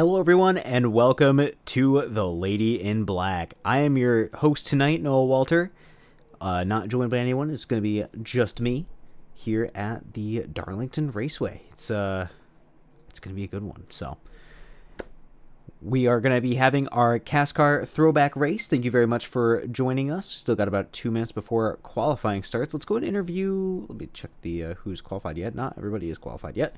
Hello, everyone, and welcome to The Lady in Black. I am your host tonight, Noah Walter. Not joined by anyone. It's going to be just me here at the Darlington Raceway. It's going to be a good one. So we are going to be having our CASCAR Throwback race. Thank you very much for joining us. Still got about 2 minutes before qualifying starts. Let's go and interview. Let me check the who's qualified yet. Not everybody is qualified yet.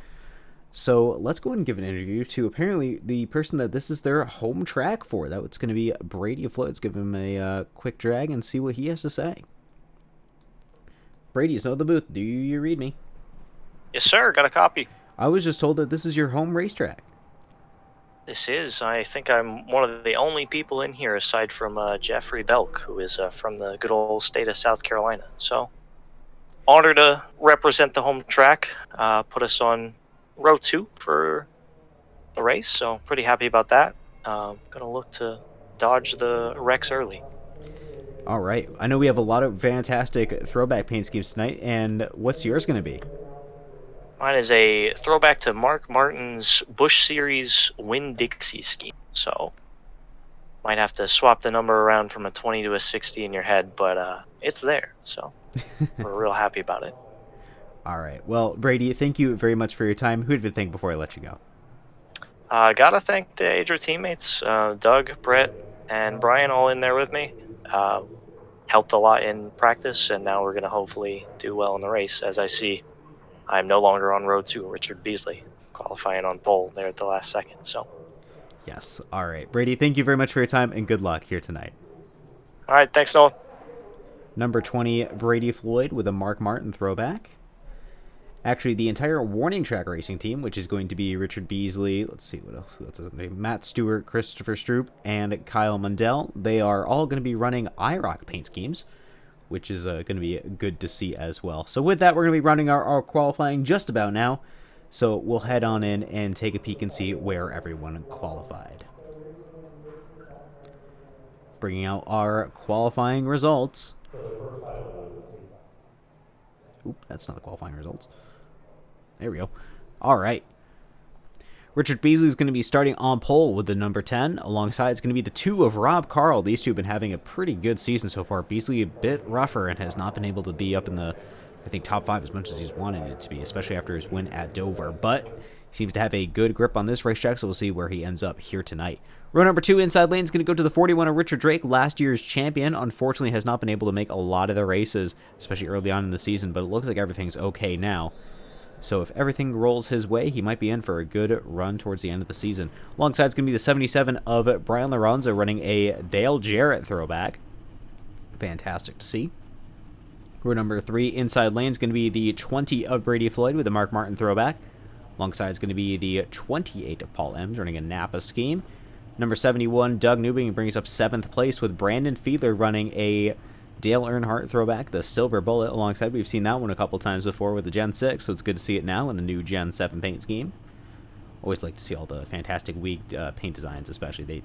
So let's go and give an interview to apparently the person that this is their home track for. That's going to be Brady Floyd. Let's give him a quick drag and see what he has to say. Brady is out of the booth. Do you read me? Yes, sir. Got a copy. I was just told that this is your home racetrack. This is. I think I'm one of the only people in here aside from Jeffrey Belk, who is from the good old state of South Carolina. So, honored to represent the home track. Put us on row 2 for the race, so pretty happy about that. Gonna look to dodge the wrecks early. All right. I know we have a lot of fantastic throwback paint schemes tonight, and what's yours going to be? Mine is a throwback to Mark Martin's Busch Series Winn-Dixie scheme, so might have to swap the number around from a 20 to a 60 in your head, but it's there, so we're real happy about it. All right. Well, Brady, thank you very much for your time. Who did you think before I let you go? Gotta thank the Adra teammates, Doug, Brett, and Brian, all in there with me. Helped a lot in practice, and now we're going to hopefully do well in the race. As I see, I'm no longer on road 2, Richard Beasley, qualifying on pole there at the last second. So, yes. All right. Brady, thank you very much for your time, and good luck here tonight. All right. Thanks, Noah. Number 20, Brady Floyd with a Mark Martin throwback. Actually, the entire Warning Track Racing team, which is going to be Richard Beasley, let's see, what else? Who else is his name? Matt Stewart, Christopher Stroop, and Kyle Mundell. They are all going to be running IROC paint schemes, which is going to be good to see as well. So with that, we're going to be running our qualifying just about now. So we'll head on in and take a peek and see where everyone qualified. Bringing out our qualifying results. Oop, that's not the qualifying results. There we go. All right. Richard Beasley is going to be starting on pole with the number 10. Alongside, it's going to be the 2 of Rob Carl. These two have been having a pretty good season so far. Beasley a bit rougher and has not been able to be up in the, I think, top 5 as much as he's wanted it to be, especially after his win at Dover. But he seems to have a good grip on this racetrack, so we'll see where he ends up here tonight. Row number 2, inside lane, is going to go to the 41 of Richard Drake, last year's champion. Unfortunately, has not been able to make a lot of the races, especially early on in the season, but it looks like everything's okay now. So if everything rolls his way, he might be in for a good run towards the end of the season. Alongside is going to be the 77 of Brian Lorenzo running a Dale Jarrett throwback. Fantastic to see. Row number 3, inside lane, is going to be the 20 of Brady Floyd with a Mark Martin throwback. Alongside is going to be the 28 of Paul Ems running a Napa scheme. Number 71, Doug Newbing, brings up 7th place with Brandon Fiedler running a Dale Earnhardt throwback, the Silver Bullet. Alongside, we've seen that one a couple times before with the Gen 6, so it's good to see it now in the new Gen 7 paint scheme. Always like to see all the fantastic Week paint designs, especially.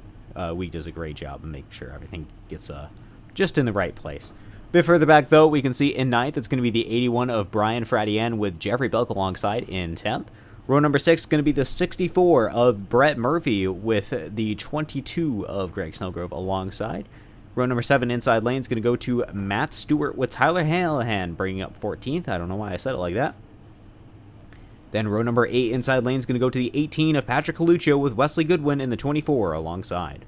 Week does a great job of making sure everything gets just in the right place. A bit further back, though, we can see in 9th, it's going to be the 81 of Brian Fradian with Jeffrey Belk alongside in 10th. Row number 6 is going to be the 64 of Brett Murphy with the 22 of Greg Snellgrove alongside. Row number 7, inside lane, is going to go to Matt Stewart with Tyler Hallahan, bringing up 14th. I don't know why I said it like that. Then row number 8, inside lane, is going to go to the 18 of Patrick Coluccio with Wesley Goodwin in the 24 alongside.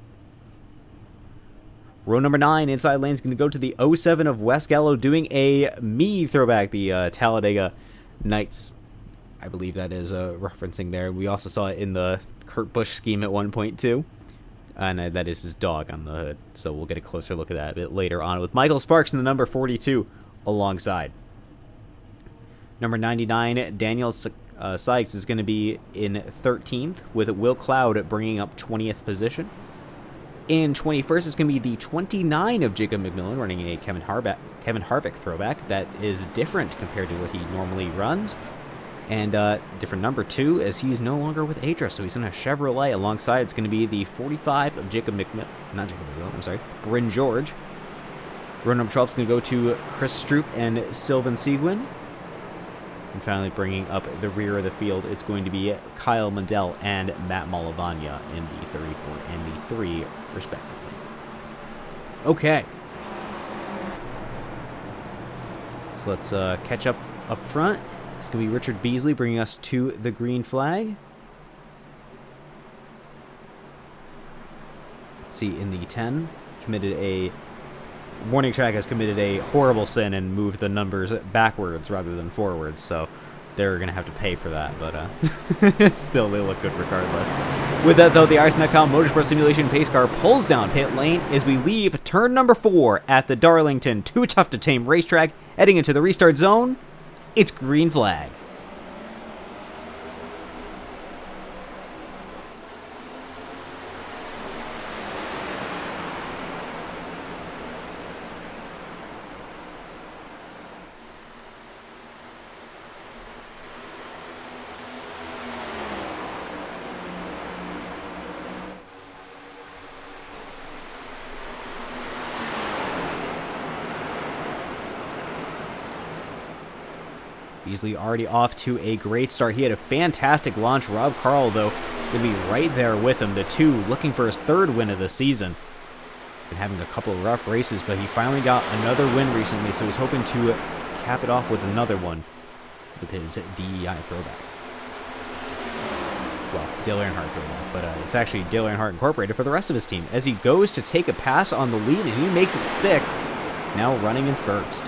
Row number 9, inside lane, is going to go to the 07 of Wes Gallo doing a me throwback, the Talladega Nights. I believe that is referencing there. We also saw it in the Kurt Busch scheme at one point, too. And that is his dog on the hood. So we'll get a closer look at that a bit later on with Michael Sparks in the number 42 alongside. Number 99, Daniel Sykes is going to be in 13th with Will Cloud bringing up 20th position. In 21st is going to be the 29 of Jacob McMillan running a Kevin Harvick throwback. That is different compared to what he normally runs. And different number 2 as he's no longer with Adra, so he's in a Chevrolet. Alongside, it's going to be the 45 of Bryn George. Row number 12 is going to go to Chris Stroop and Sylvan Seguin. And finally, bringing up the rear of the field, it's going to be Kyle Mundell and Matt Malavagna in the 34 and the 3, respectively. Okay. So let's catch up front. It's going to be Richard Beasley bringing us to the green flag. Let's see, in the 10, Warning Track has committed a horrible sin and moved the numbers backwards rather than forwards, so they're going to have to pay for that, but still, they look good regardless. With that, though, the Ice.com Motorsport Simulation pace car pulls down pit lane as we leave turn number 4 at the Darlington Too Tough to Tame racetrack, heading into the restart zone. It's green flag. Beasley already off to a great start. He had a fantastic launch. Rob Karl, though, going to be right there with him. The 2 looking for his 3rd win of the season. Been having a couple of rough races, but he finally got another win recently, so he's hoping to cap it off with another one with his DEI throwback. Well, Dale Earnhardt throwback, but it's actually Dale Earnhardt Incorporated for the rest of his team as he goes to take a pass on the lead, and he makes it stick. Now running in first.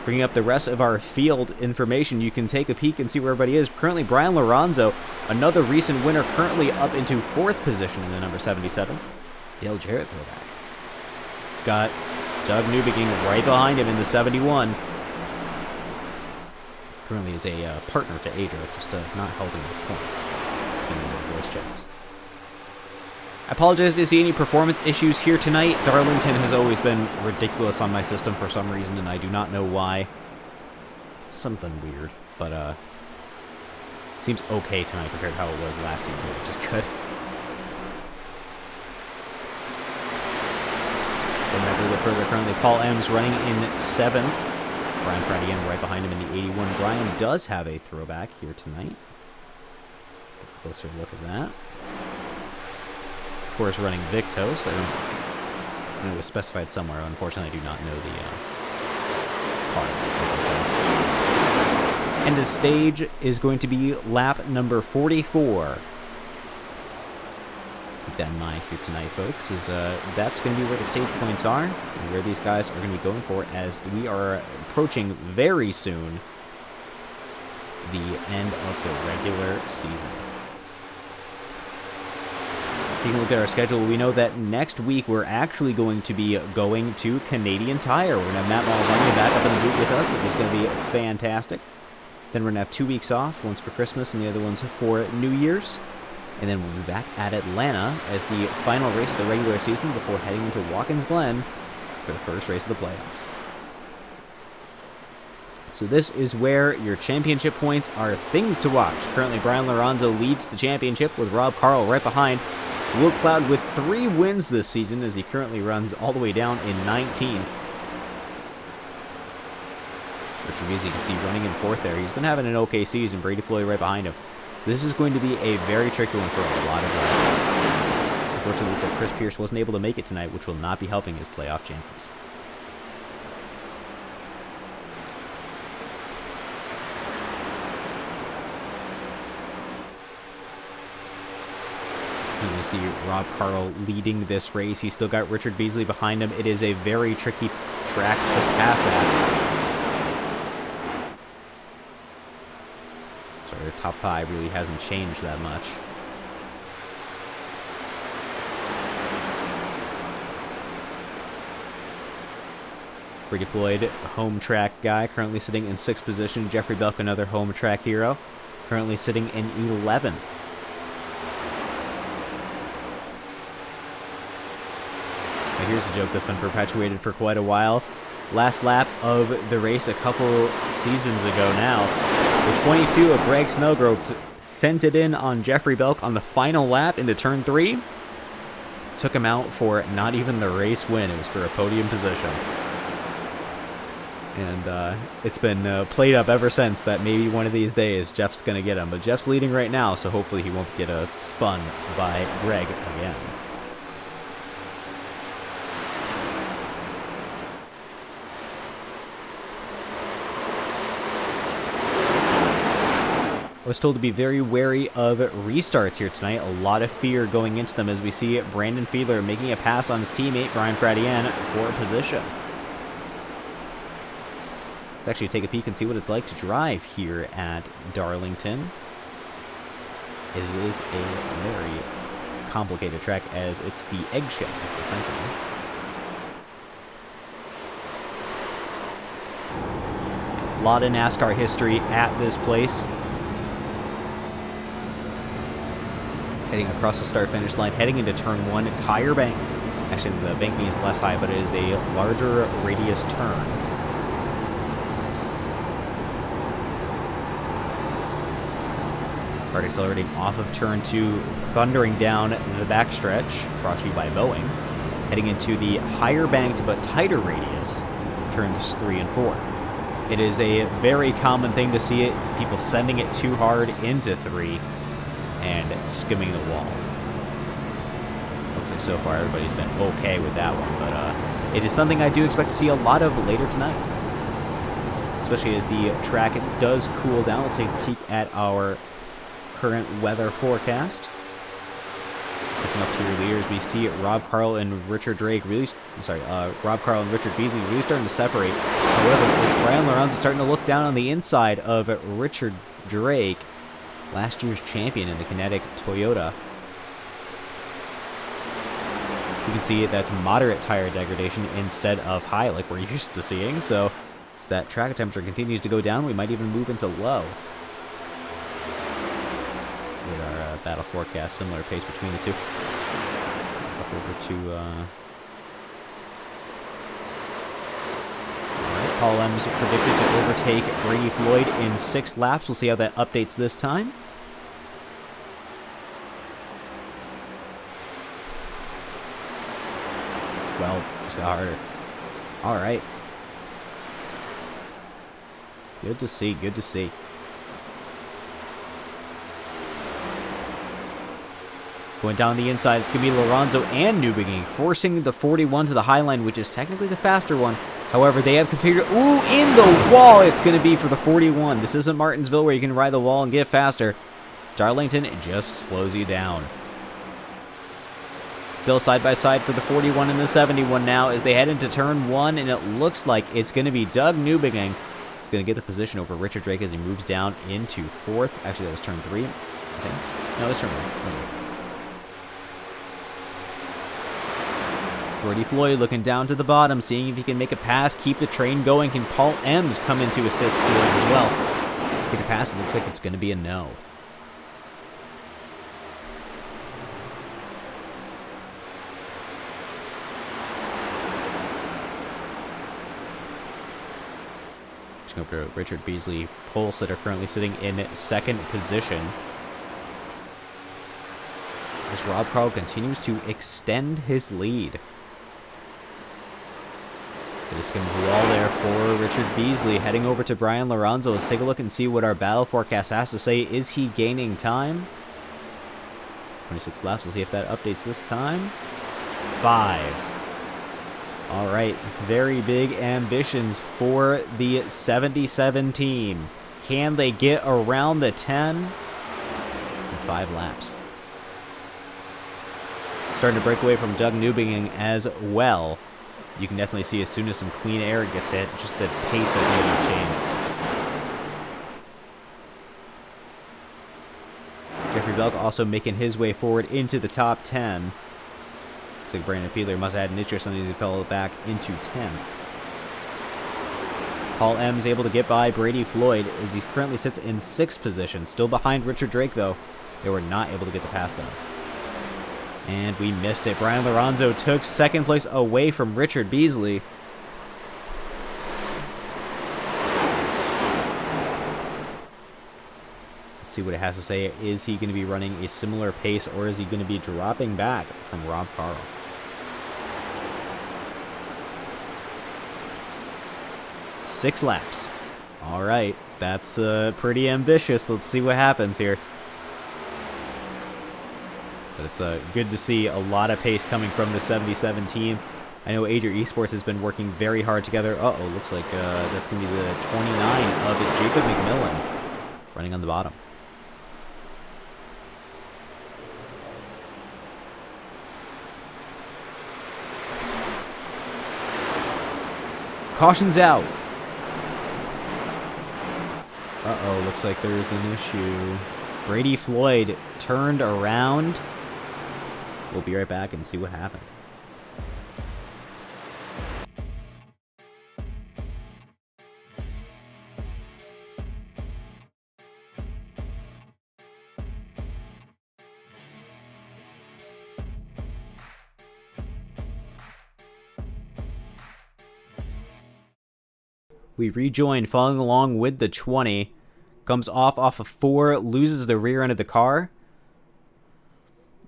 Bringing up the rest of our field information, you can take a peek and see where everybody is. Currently, Brian Lorenzo, another recent winner, currently up into 4th position in the number 77. Dale Jarrett throwback. He's got Doug Newbegin right behind him in the 71. Currently is a partner to Adrian, just not helping with points. It's been one of voice chats. I apologize if you see any performance issues here tonight. Darlington has always been ridiculous on my system for some reason, and I do not know why. It's something weird, but seems okay tonight compared to how it was last season, which is good. Going back a little bit further, currently Paul M's running in 7th. Brian Friday again right behind him in the 81. Brian does have a throwback here tonight. Get a closer look at that. Of course, running Victos. I know it was specified somewhere. Unfortunately, I do not know the car. And the stage is going to be lap number 44. Keep that in mind here tonight, folks, is that's going to be where the stage points are and where these guys are going to be going for as we are approaching very soon the end of the regular season. Taking a look at our schedule, we know that next week we're actually going to be going to Canadian Tire. We're going to have Matt Malavagna back up in the booth with us, which is going to be fantastic. Then we're going to have 2 weeks off, once for Christmas and the other one's for New Year's. And then we'll be back at Atlanta as the final race of the regular season before heading into Watkins Glen for the first race of the playoffs. So this is where your championship points are things to watch. Currently, Brian Lorenzo leads the championship with Rob Karl right behind. Will Cloud with 3 wins this season as he currently runs all the way down in 19th. Richard Beasley, you can see running in 4th there. He's been having an okay season. Brady Floyd right behind him. This is going to be a very tricky one for a lot of drivers. Unfortunately, it looks like Chris Pierce wasn't able to make it tonight, which will not be helping his playoff chances. And you see Rob Karl leading this race. He's still got Richard Beasley behind him. It is a very tricky track to pass at. So our top 5 really hasn't changed that much. Brady Floyd, home track guy, currently sitting in 6th position. Jeffrey Belk, another home track hero, currently sitting in 11th. Now here's a joke that's been perpetuated for quite a while. Last lap of the race a couple seasons ago now, the 22 of Greg Snowgrove sent it in on Jeffrey Belk on the final lap into turn 3. Took him out for not even the race win. It was for a podium position. And it's been played up ever since that maybe one of these days Jeff's going to get him. But Jeff's leading right now, so hopefully he won't get spun by Greg again. I was told to be very wary of restarts here tonight. A lot of fear going into them as we see Brandon Fiedler making a pass on his teammate Brian Fradian for a position. Let's actually take a peek and see what it's like to drive here at Darlington. It is a very complicated track as it's the eggshell, essentially. A lot of NASCAR history at this place. Heading across the start-finish line, heading into turn 1. It's higher bank. Actually, the banking is less high, but it is a larger radius turn. Hard accelerating off of turn 2, thundering down the backstretch, brought to you by Boeing. Heading into the higher banked but tighter radius, turns 3 and 4. It is a very common thing to see it, people sending it too hard into 3 and skimming the wall. Looks like so far everybody's been okay with that one, but it is something I do expect to see a lot of later tonight. Especially as the track does cool down. We'll take a peek at our current weather forecast. Catching up to your leaders, we see Rob Carl and Richard Drake Rob Carl and Richard Beasley really starting to separate. However, it's Brian Lorenzo starting to look down on the inside of Richard Drake, last year's champion in the Kinetic Toyota. You can see that's moderate tire degradation instead of high like we're used to seeing. So as that track temperature continues to go down, we might even move into low. With our battle forecast, similar pace between the two. Up over to Paul M's predicted to overtake Brady Floyd in 6 laps. We'll see how that updates this time. Just got harder. All right. Good to see. Good to see. Going down the inside, it's going to be Lorenzo and Newbegin forcing the 41 to the high line, which is technically the faster one. However, they have configured... Ooh, in the wall it's going to be for the 41. This isn't Martinsville where you can ride the wall and get faster. Darlington just slows you down. Still side by side for the 41 and the 71 now as they head into turn 1, and it looks like it's going to be Doug Newbegin. It's going to get the position over Richard Drake as he moves down into 4th. Actually, that was turn 3, I think. No, it was turn 1. Brody Floyd looking down to the bottom, seeing if he can make a pass, keep the train going. Can Paul Ems come in to assist Floyd as well? Take a pass, it looks like it's going to be a no. Go for Richard Beasley, Pulse that are currently sitting in 2nd position. As Rob Carl continues to extend his lead. They just skimmed the wall there for Richard Beasley. Heading over to Brian Lorenzo. Let's take a look and see what our battle forecast has to say. Is he gaining time? 26 laps. We'll see if that updates this time. 5. All right. Very big ambitions for the 77 team. Can they get around the 10? In 5 laps. Starting to break away from Doug Newbegin as well. You can definitely see as soon as some clean air gets hit, just the pace that's able to change. Jeffrey Belk also making his way forward into the top 10. Looks like Brandon Fiedler must have had an interest on these. He fell back into 10th. Paul M's able to get by Brady Floyd as he currently sits in 6th position. Still behind Richard Drake, though. They were not able to get the pass done. And we missed it. Brian Lorenzo took 2nd place away from Richard Beasley. Let's see what it has to say. Is he going to be running a similar pace, or is he going to be dropping back from Rob Carl? 6 laps. All right, that's pretty ambitious. Let's see what happens here. But it's good to see a lot of pace coming from the 77 team. I know Adria Esports has been working very hard together. Uh-oh, looks like that's going to be the 29 of Jacob McMillan running on the bottom. Caution's out. Uh-oh, looks like there's an issue. Brady Floyd turned around. We'll be right back and see what happened. We rejoin, following along with the 20. Comes off of 4, loses the rear end of the car.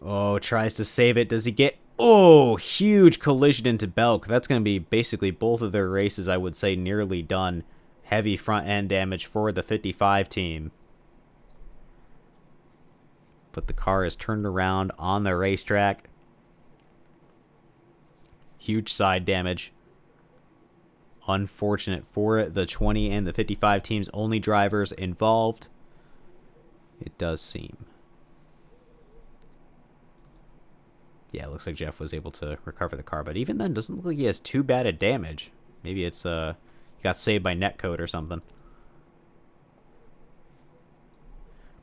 Oh, tries to save it. Does he get... Oh, huge collision into Belk. That's going to be basically both of their races, I would say, nearly done. Heavy front end damage for the 55 team. But the car is turned around on the racetrack. Huge side damage. Unfortunate for the 20 and the 55 teams, only drivers involved. It does seem. Yeah, it looks like Jeff was able to recover the car, but even then, doesn't look like he has too bad a damage. Maybe it's he got saved by netcode or something.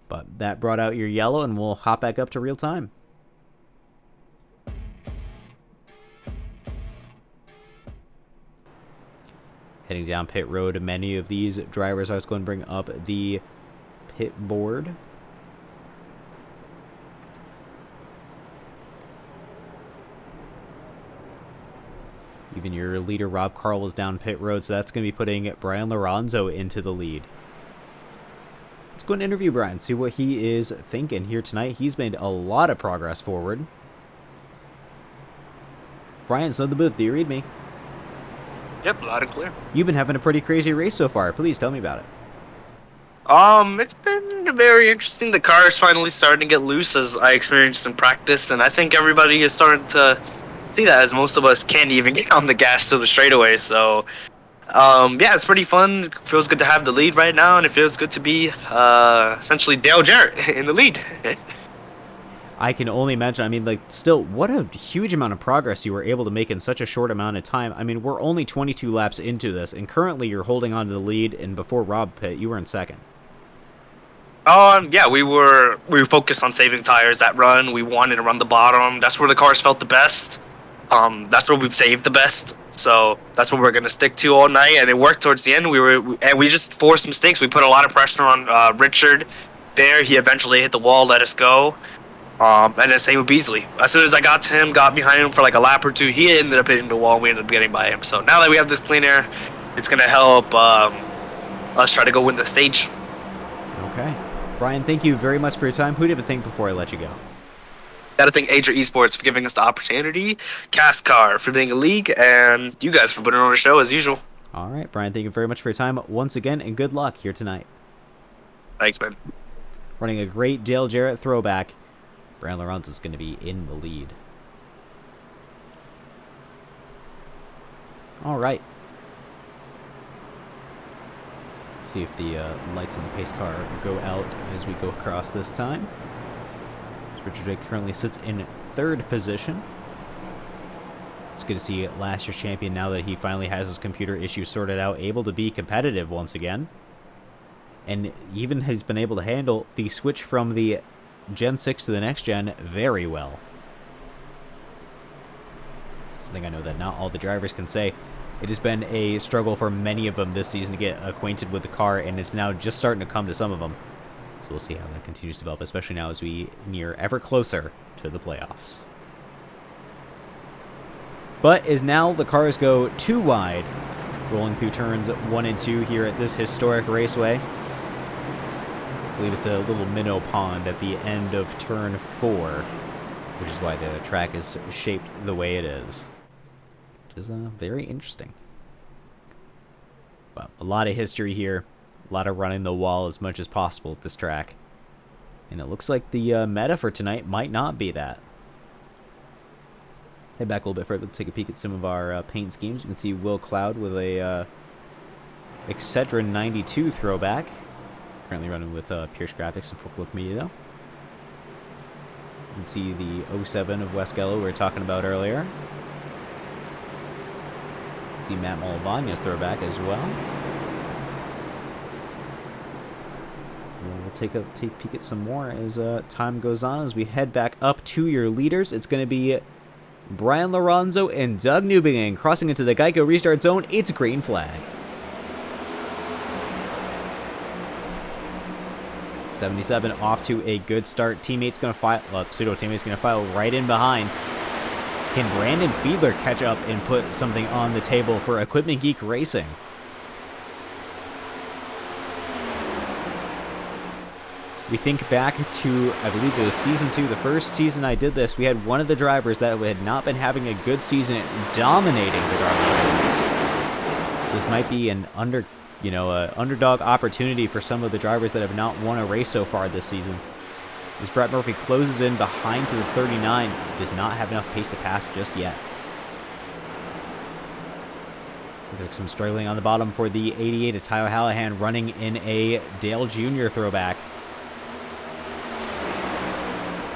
But that brought out your yellow, and we'll hop back up to real time. Heading down pit road, many of these drivers, I was going to bring up the pit board. Even your leader, Rob Carl, is down pit road, so that's going to be putting Brian Lorenzo into the lead. Let's go and interview Brian, see what he is thinking here tonight. He's made a lot of progress forward. Brian, so the booth, do you read me? Yep, loud and clear. You've been having a pretty crazy race so far. Please tell me about it. It's been very interesting. The car is finally starting to get loose as I experienced in practice, and I think everybody is starting to see that, as most of us can't even get on the gas to the straightaway. So, yeah, it's pretty fun. It feels good to have the lead right now, and it feels good to be essentially Dale Jarrett in the lead. I can only imagine. I mean, like, still, what a huge amount of progress you were able to make in such a short amount of time. I mean, we're only 22 laps into this, and currently you're holding on to the lead, and before Rob pit, you were in second. Yeah, we were focused on saving tires that run. We wanted to run the bottom. That's where the cars felt the best. That's where we've saved the best. So that's what we're gonna stick to all night, and it worked towards the end. We just forced mistakes. We put a lot of pressure on Richard. There, he eventually hit the wall, let us go. And then same with Beasley. As soon as I got to him, got behind him for like a lap or two, he ended up hitting the wall, and we ended up getting by him. So now that we have this clean air, it's gonna help us try to go win the stage. Okay. Brian, thank you very much for your time. Who did you think before I let you go? Gotta thank Adria Esports for giving us the opportunity, CASCAR for being a league, and you guys for putting on a show as usual. All right, Brian, thank you very much for your time once again, and good luck here tonight. Thanks, man. Running a great Dale Jarrett throwback. Brian Lorenzo is going to be in the lead. All right. See if the lights on the pace car go out as we go across this time. So Richard Drake currently sits in third position. It's good to see last year's champion, now that he finally has his computer issue sorted out, able to be competitive once again. And even has been able to handle the switch from the Gen 6 to the next gen very well. Something I know that not all the drivers can say. It has been a struggle for many of them this season to get acquainted with the car, and it's now just starting to come to some of them. So we'll see how that continues to develop, especially now as we near ever closer to the playoffs. But as now the cars go too wide, rolling through turns 1 and 2 here at this historic raceway. I believe it's a little minnow pond at the end of turn 4, which is why the track is shaped the way it is. Which is very interesting. But a lot of history here. A lot of running the wall as much as possible at this track. And it looks like the meta for tonight might not be that. Head back a little bit further to take a peek at some of our paint schemes. You can see Will Cloud with a Excedrin 92 throwback. Currently running with Pierce Graphics and Folk Look Media, though. You can see the 07 of West Gello we were talking about earlier. You can see Matt Malavagna's throwback as well. And we'll take a peek at some more as time goes on. As we head back up to your leaders, it's going to be Brian Lorenzo and Doug Newbegin crossing into the Geico restart zone. It's green flag. 77 off to a good start. Teammate's going to file, pseudo teammate's going to file right in behind. Can Brandon Fiedler catch up and put something on the table for Equipment Geek Racing? We think back to, I believe it was Season 2, the first season I did this, we had one of the drivers that had not been having a good season dominating the Darlington. So this might be an underdog opportunity for some of the drivers that have not won a race so far this season. As Brett Murphy closes in behind to the 39, does not have enough pace to pass just yet. Looks like some struggling on the bottom for the 88 of Tyler Hallahan running in a Dale Jr. throwback.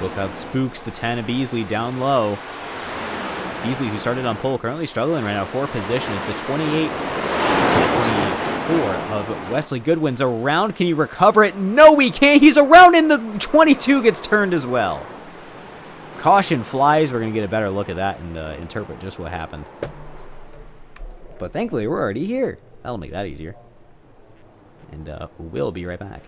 Look out, spooks the 10 of Beasley down low. Beasley, who started on pole, currently struggling right now for position, is the 24 of Wesley Goodwin's around. Can he recover it? No, he can't. He's around, and the 22 gets turned as well. Caution flies. We're going to get a better look at that and interpret just what happened. But thankfully, we're already here. That'll make that easier. And we'll be right back.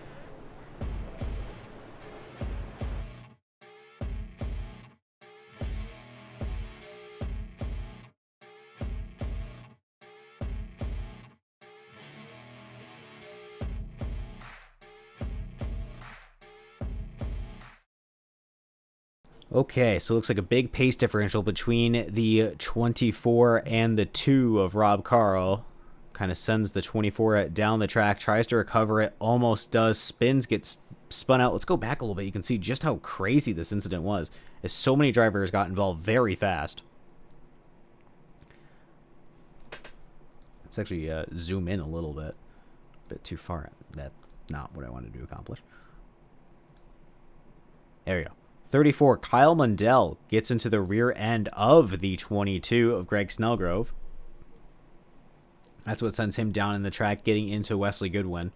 Okay, so it looks like a big pace differential between the 24 and the 2 of Rob Carl. Kind of sends the 24 down the track, tries to recover it, almost does, spins, gets spun out. Let's go back a little bit. You can see just how crazy this incident was, as so many drivers got involved very fast. Let's actually zoom in a little bit. A bit too far. That's not what I wanted to accomplish. There we go. 34, Kyle Mundell gets into the rear end of the 22 of Greg Snellgrove. That's what sends him down in the track, getting into Wesley Goodwin.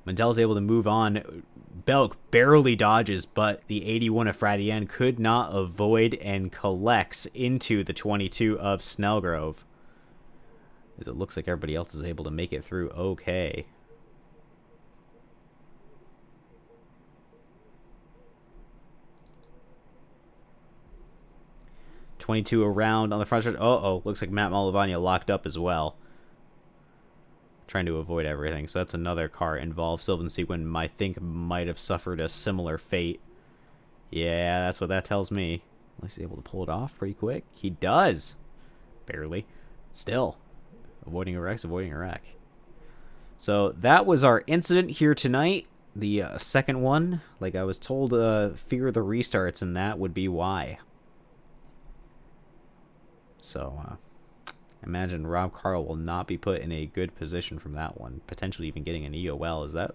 Mundell's able to move on. Belk barely dodges, but the 81 of Fradienne could not avoid and collects into the 22 of Snellgrove. As it looks like everybody else is able to make it through okay. .22 around on the front stretch. Uh-oh, looks like Matt Malavagna locked up as well. Trying to avoid everything. So that's another car involved. Sylvan Seguin, I think, might have suffered a similar fate. Yeah, that's what that tells me. Unless he's able to pull it off pretty quick. He does. Barely. Still. Avoiding a wreck. So that was our incident here tonight. The second one, like I was told, fear the restarts, and that would be why. So, imagine Rob Carl will not be put in a good position from that one. Potentially even getting an EOL. Is that...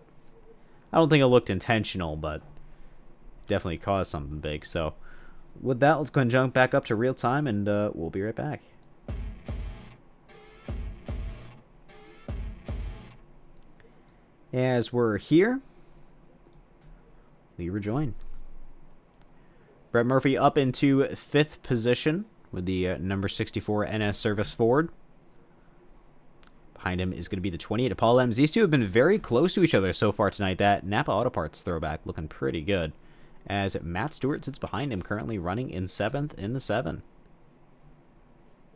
I don't think it looked intentional, but definitely caused something big. So, with that, let's go ahead and jump back up to real time, and we'll be right back. As we're here, we rejoin. Brett Murphy up into 5th position with the number 64 NS Service Ford. Behind him is going to be the 28 of Paul Ems. These two have been very close to each other so far tonight. That Napa Auto Parts throwback looking pretty good. As Matt Stewart sits behind him, currently running in 7th in the 7.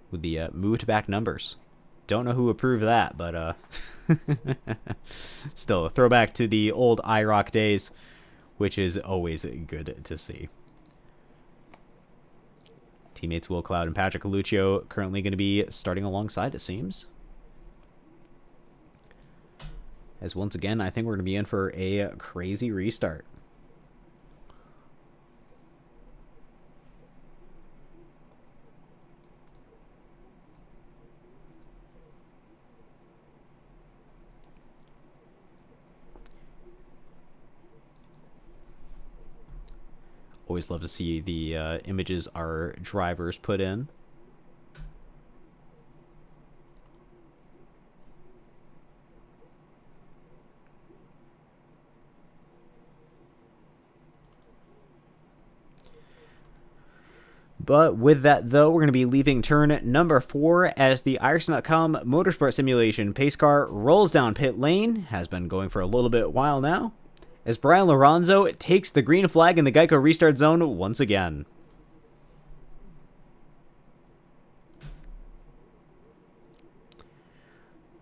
With the moved back numbers. Don't know who approved that, but still a throwback to the old IROC days, which is always good to see. Teammates Will Cloud and Patrick Coluccio currently going to be starting alongside, it seems. As once again, I think we're going to be in for a crazy restart. Always love to see the images our drivers put in. But with that, though, we're going to be leaving turn number 4 as the Iverson.com Motorsport Simulation pace car rolls down pit lane. Has been going for a little bit while now. As Brian Lorenzo takes the green flag in the Geico restart zone once again.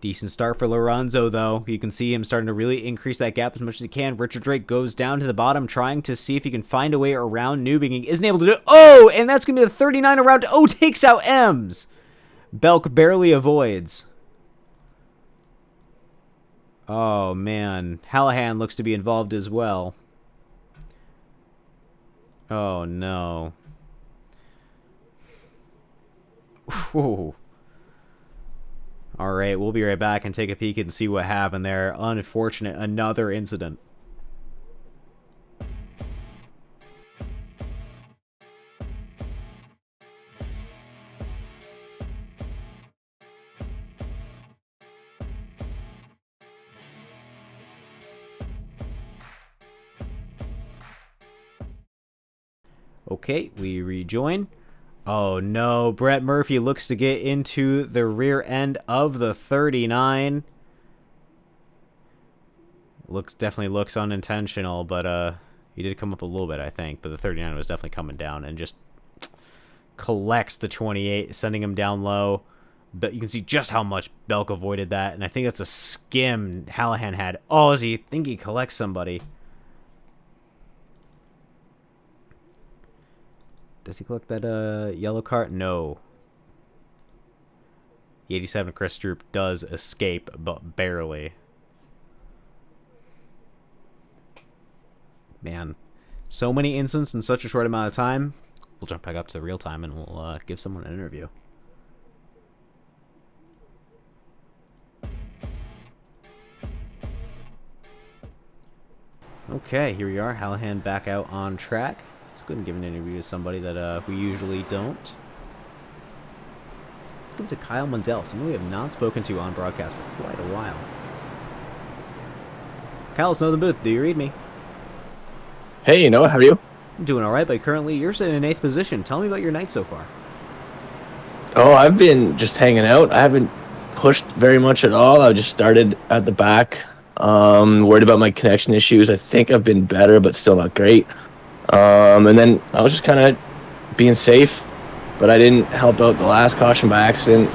Decent start for Lorenzo, though. You can see him starting to really increase that gap as much as he can. Richard Drake goes down to the bottom, trying to see if he can find a way around Newbing. He isn't able to do it. Oh, and that's going to be the 39 around. Oh, takes out Ems. Belk barely avoids. Oh, man. Hallahan looks to be involved as well. Oh, no. Whew. All right, we'll be right back and take a peek and see what happened there. Unfortunate, another incident. Okay, we rejoin. Oh no, Brett Murphy looks to get into the rear end of the 39. Definitely looks unintentional, but he did come up a little bit, I think. But the 39 was definitely coming down and just collects the 28, sending him down low. But you can see just how much Belk avoided that, and I think that's a skim Hallahan had. Oh, does he think he collects somebody? Does he collect that yellow cart? No. The 87 Chris Stroop does escape, but barely. Man, so many incidents in such a short amount of time. We'll jump back up to real time and we'll give someone an interview. Okay, here we are. Hallahan back out on track. It's good to give an interview to somebody that we usually don't. Let's give it to Kyle Mundell, someone we have not spoken to on broadcast for quite a while. Kyle, it's Northern Booth. Do you read me? Hey, Noah, how are you? I'm doing all right, but currently you're sitting in 8th position. Tell me about your night so far. Oh, I've been just hanging out. I haven't pushed very much at all. I just started at the back. Worried about my connection issues. I think I've been better, but still not great. And then I was just kind of being safe, but I didn't help out the last caution by accident,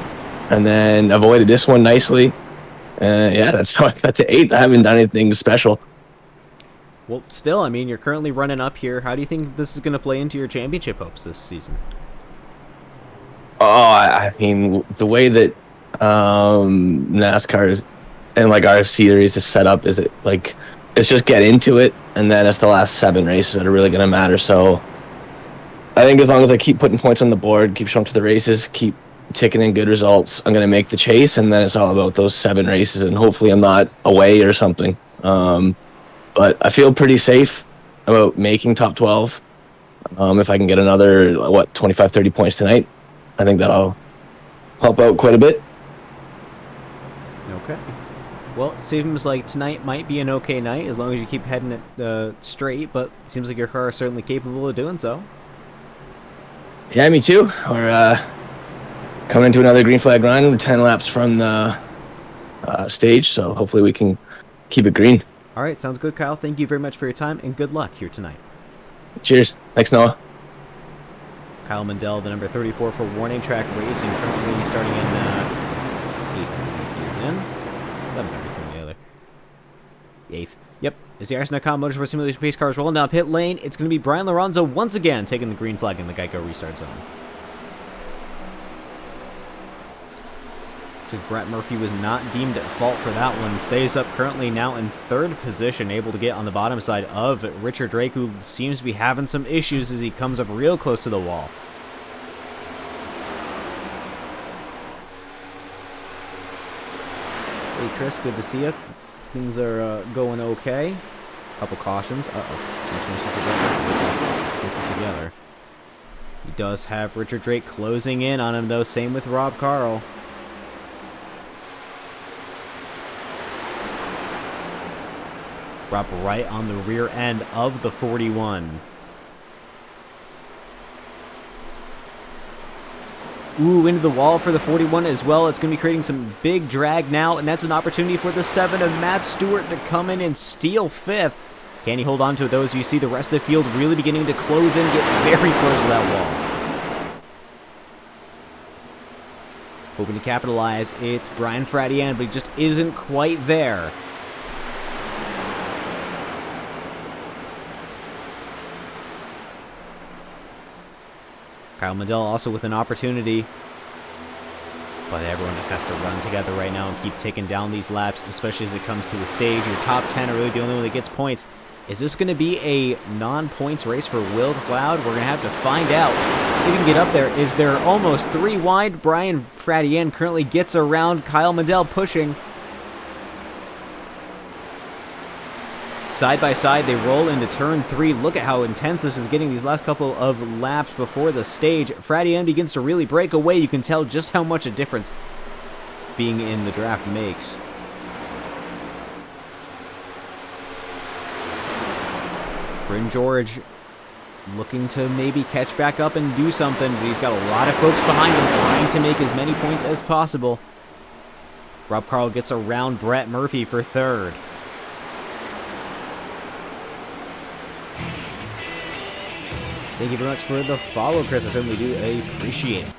and then avoided this one nicely. Yeah, that's how I got to 8th. I haven't done anything special. Well, still, I mean, you're currently running up here. How do you think this is going to play into your championship hopes this season? Oh, I mean, the way that NASCAR is, and like our series is set up, is it like it's just get into it, and then it's the last 7 races that are really going to matter. So I think as long as I keep putting points on the board, keep showing up to the races, keep ticking in good results, I'm going to make the chase, and then it's all about those 7 races, and hopefully I'm not away or something. But I feel pretty safe about making top 12. If I can get another, 25, 30 points tonight, I think that'll help out quite a bit. Okay. Well, it seems like tonight might be an okay night as long as you keep heading it straight, but it seems like your car is certainly capable of doing so. Yeah, me too. We're coming into another green flag run, 10 laps from the stage, so hopefully we can keep it green. All right, sounds good, Kyle. Thank you very much for your time, and good luck here tonight. Cheers. Thanks, Noah. Kyle Mundell, the number 34 for Warning Track Racing, currently starting in 8th. He's in 7th from the other. 8th. Yep. As the Iverson.com Motorsport Simulation pace car is rolling down pit lane, it's going to be Brian Lorenzo once again taking the green flag in the Geico restart zone. Looks like Brett Murphy was not deemed at fault for that one. Stays up currently now in third position, able to get on the bottom side of Richard Drake, who seems to be having some issues as he comes up real close to the wall. Hey Chris, good to see you. Things are going okay. Couple cautions. Gets it together. He does have Richard Drake closing in on him, though. Same with Rob Carl. Rob right on the rear end of the 41. Ooh, into the wall for the 41 as well. It's going to be creating some big drag now, and that's an opportunity for the 7 of Matt Stewart to come in and steal 5th. Can he hold on to it, though, as you see the rest of the field really beginning to close in, get very close to that wall. Hoping to capitalize. It's Brian Fradian, but he just isn't quite there. Kyle Mandel also with an opportunity. But everyone just has to run together right now and keep taking down these laps, especially as it comes to the stage. Your top 10 are really the only one that gets points. Is this going to be a non-points race for Will Cloud? We're going to have to find out. If he can get up there, is there almost 3 wide? Brian Fradian currently gets around Kyle Mandel pushing. Side by side, they roll into turn 3. Look at how intense this is getting these last couple of laps before the stage. Fradian begins to really break away. You can tell just how much a difference being in the draft makes. Bryn George looking to maybe catch back up and do something, but he's got a lot of folks behind him trying to make as many points as possible. Rob Carl gets around Brett Murphy for 3rd. Thank you very much for the follow, Chris. I certainly do appreciate it.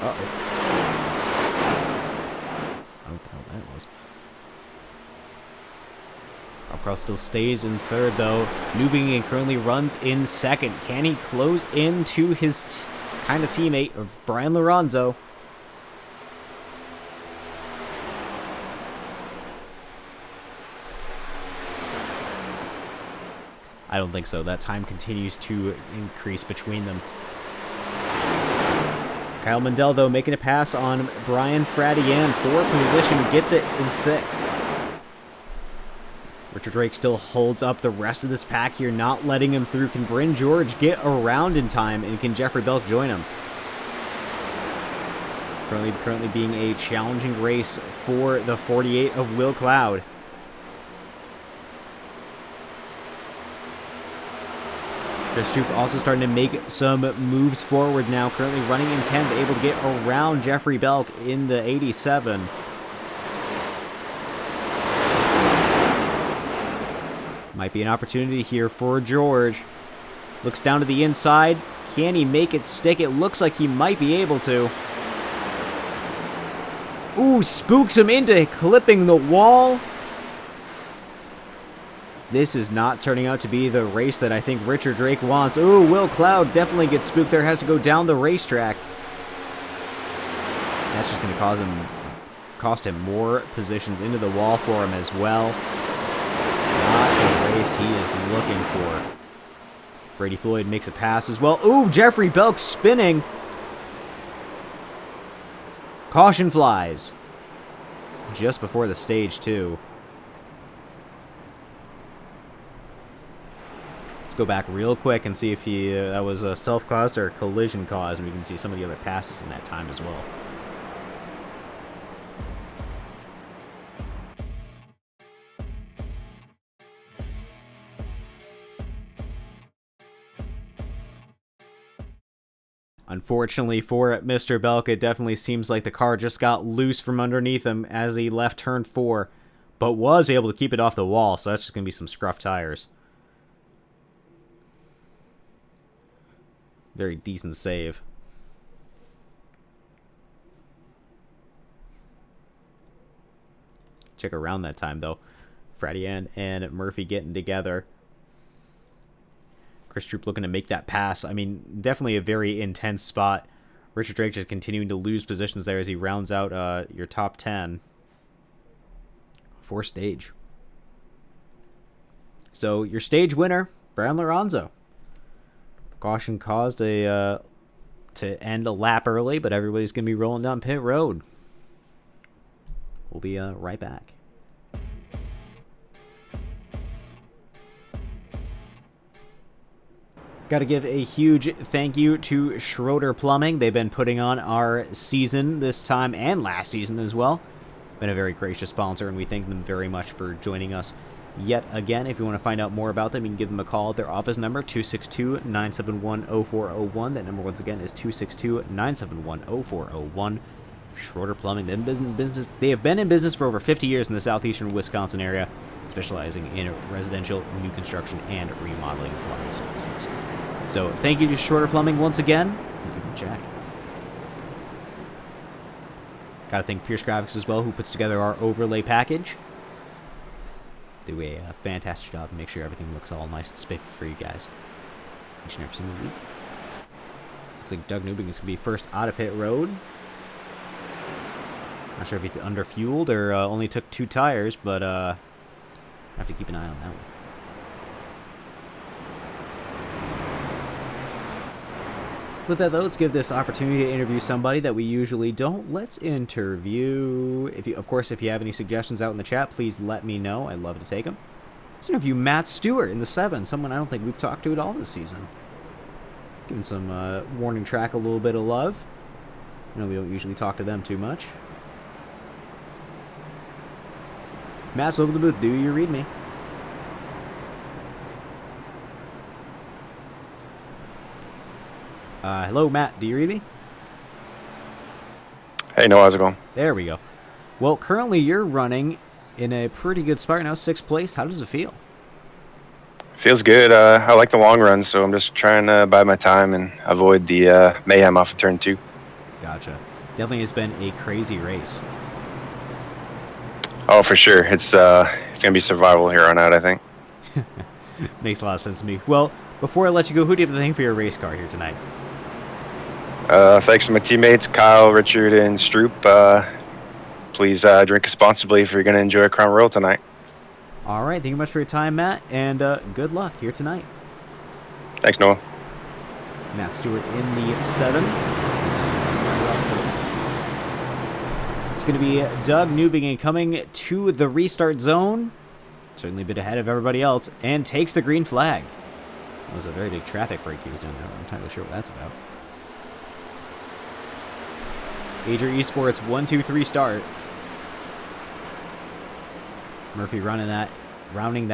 Uh-oh. I don't know what the hell that was. Rob Carl still stays in 3rd, though. Newbingen currently runs in 2nd. Can he close into his kind of teammate of Brian Lorenzo? I don't think so. That time continues to increase between them. Kyle Mandel, though, making a pass on Brian Fradian. 4th position, gets it in 6th. Richard Drake still holds up the rest of this pack here, not letting him through. Can Bryn George get around in time, and can Jeffrey Belk join him? Currently being a challenging race for the 48 of Will Cloud. Chris Troop also starting to make some moves forward now. Currently running in 10th, able to get around Jeffrey Belk in the 87. Might be an opportunity here for George. Looks down to the inside. Can he make it stick? It looks like he might be able to. Ooh, spooks him into clipping the wall. This is not turning out to be the race that I think Richard Drake wants. Ooh, Will Cloud definitely gets spooked there. Has to go down the racetrack. That's just going to cost him more positions into the wall for him as well. Not the race he is looking for. Brady Floyd makes a pass as well. Ooh, Jeffrey Belk spinning. Caution flies. Just before the stage, too. Let's go back real quick and see if that was a self-caused or a collision caused, and we can see some of the other passes in that time as well. Unfortunately for Mr. Belk, it definitely seems like the car just got loose from underneath him as he left turn 4, but was able to keep it off the wall, so that's just going to be some scruff tires. Very decent save. Check around that time, though. Fradian and Murphy getting together. Chris Troop looking to make that pass. I mean, definitely a very intense spot. Richard Drake just continuing to lose positions there as he rounds out your top 10 for stage. So your stage winner, Brian Lorenzo. Caution caused to end a lap early, but everybody's going to be rolling down pit road. We'll be right back. Got to give a huge thank you to Schroeder Plumbing. They've been putting on our season this time and last season as well. Been a very gracious sponsor, and we thank them very much for joining us yet again. If you want to find out more about them, you can give them a call at their office number, 262-971-0401. That number, once again, is 262-971-0401. Schroeder Plumbing. They have been in business for over 50 years in the southeastern Wisconsin area, specializing in residential, new construction, and remodeling plumbing services. So thank you to Schroeder Plumbing once again. Give them a check. Got to thank Pierce Graphics as well, who puts together our overlay package. Do a fantastic job and make sure everything looks all nice and spiffy for you guys each and every single week. Looks like Doug Newbing is going to be first out of pit road. Not sure if he underfueled or only took 2 tires, but I have to keep an eye on that one. With that, though, let's give this opportunity to interview somebody that we usually don't. Let's interview, of course, if you have any suggestions out in the chat, please let me know. I'd love to take them. Let's interview Matt Stewart in the 7, someone I don't think we've talked to at all this season. Giving some Warning Track a little bit of love. I know we don't usually talk to them too much. Matt's over the booth. Do you read me? Hello, Matt. Do you read me? Hey, no, how's it going? There we go. Well, currently you're running in a pretty good spot now, 6th place. How does it feel? Feels good. I like the long run, so I'm just trying to bide my time and avoid the mayhem off of turn 2. Gotcha. Definitely has been a crazy race. Oh, for sure. It's gonna be survival here on out, I think. Makes a lot of sense to me. Well, before I let you go, who do you have to thank for your race car here tonight? Thanks to my teammates, Kyle, Richard, and Stroop. Please drink responsibly if you're going to enjoy Crown Royal tonight. All right. Thank you much for your time, Matt, and good luck here tonight. Thanks, Noah. Matt Stewart in the 7. It's going to be Doug Newbingen coming to the restart zone. Certainly a bit ahead of everybody else, and takes the green flag. That was a very big traffic break he was doing there. I'm not entirely sure what that's about. Ager Esports 1-2-3 start. Murphy rounding that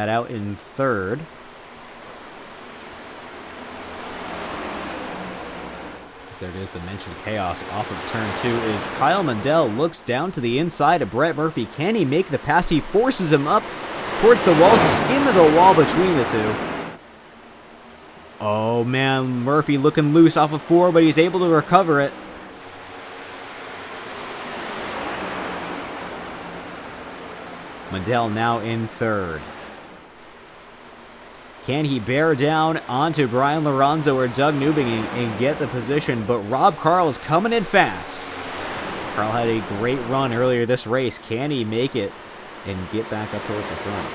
out in 3rd. As there it is, the mentioned chaos off of turn 2 is Kyle Mundell looks down to the inside of Brett Murphy. Can he make the pass? He forces him up towards the wall, skin of the wall between the two. Oh man, Murphy looking loose off of 4, but he's able to recover it. Mundell now in 3rd. Can he bear down onto Brian Lorenzo or Doug Newbingen and get the position? But Rob Carl is coming in fast. Carl had a great run earlier this race. Can he make it and get back up towards the front?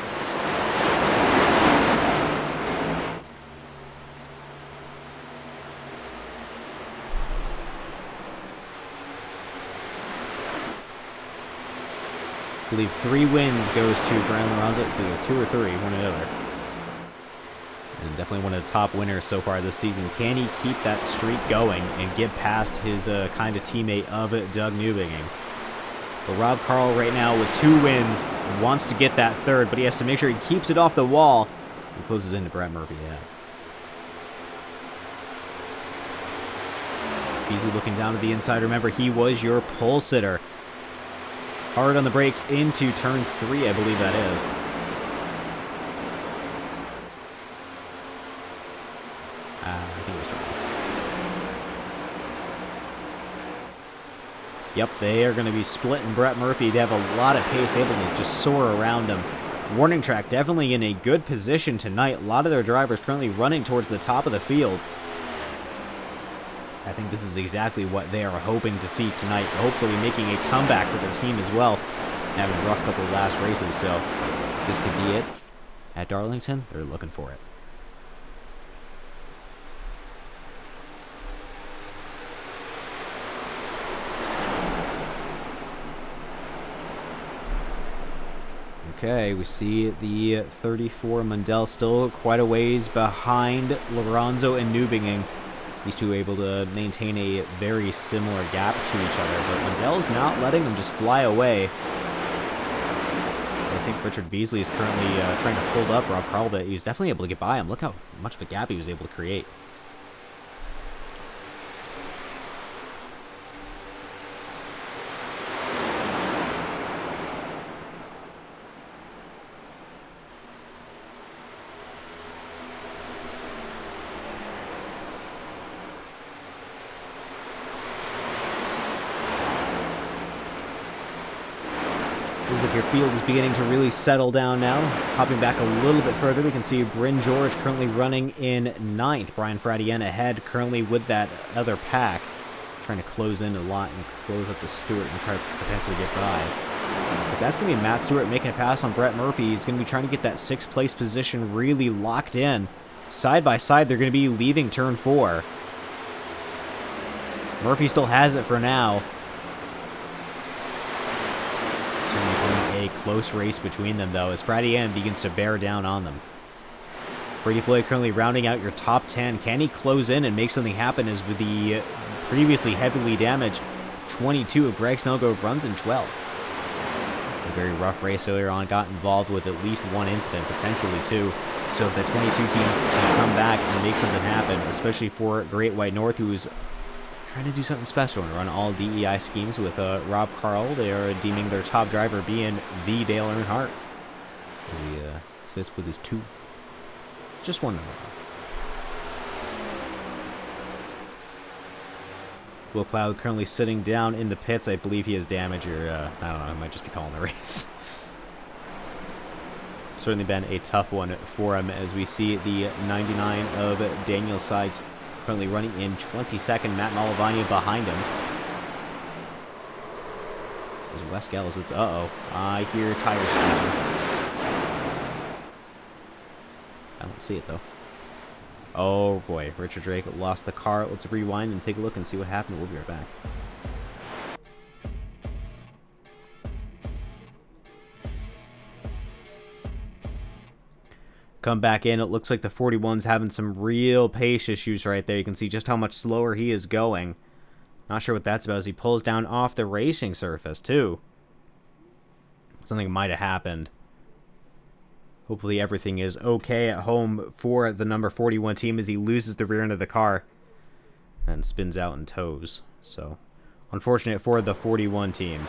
I believe 3 wins goes to Brian Lorenzo, to 2 or 3, one or the other. And definitely one of the top winners so far this season. Can he keep that streak going and get past his kind of teammate of Doug Newbingen? But Rob Carl right now with 2 wins wants to get that 3rd, but he has to make sure he keeps it off the wall and closes into Brett Murphy. Beasley looking down to the inside. Remember, he was your pole sitter. Hard on the brakes into turn 3, I believe that is. I think it was turn 1. Yep, they are going to be splitting Brett Murphy. They have a lot of pace, able to just soar around him. Warning track definitely in a good position tonight. A lot of their drivers currently running towards the top of the field. I think this is exactly what they are hoping to see tonight. Hopefully making a comeback for their team as well. Having a rough couple of last races, so this could be it. At Darlington, they're looking for it. Okay, we see the 34 Mundell still quite a ways behind Lorenzo and Newbinging. These two are able to maintain a very similar gap to each other, but Mundell's not letting them just fly away. So I think Richard Beasley is currently trying to hold up Rob Carl, but he's definitely able to get by him. Look how much of a gap he was able to create. Looks like your field is beginning to really settle down now. Hopping back a little bit further, we can see Bryn George currently running in 9th. Brian Fradienne ahead currently with that other pack. Trying to close in a lot and close up to Stewart and try to potentially get by. But that's going to be Matt Stewart making a pass on Brett Murphy. He's going to be trying to get that 6th place position really locked in. Side by side, they're going to be leaving turn 4. Murphy still has it for now. A close race between them, though, as Fradienne begins to bear down on them. Brady Floyd currently rounding out your top 10. Can he close in and make something happen as with the previously heavily damaged 22 of Greg Snellgrove runs in 12. A very rough race earlier on, got involved with at least one incident, potentially two. So if the 22 team can come back and make something happen, especially for Great White North, who's trying to do something special and run all DEI schemes with Rob Carl. They are deeming their top driver being the Dale Earnhardt as he sits with his 2. Just one number. Will Cloud currently sitting down in the pits. I believe he has damage, or I don't know, he might just be calling the race. Certainly been a tough one for him as we see the 99 of Daniel Sykes currently running in 22nd. Matt Malavagna behind him. There's Wes Gells. It's I hear tires screeching. I don't see it though. Oh boy, Richard Drake lost the car. Let's rewind and take a look and see what happened. We'll be right back. Come back in. It looks like the 41's having some real pace issues right there. You can see just how much slower he is going. Not sure what that's about as he pulls down off the racing surface too. Something might have happened. Hopefully everything is okay at home for the number 41 team as he loses the rear end of the car and spins out and tows. So unfortunate for the 41 team.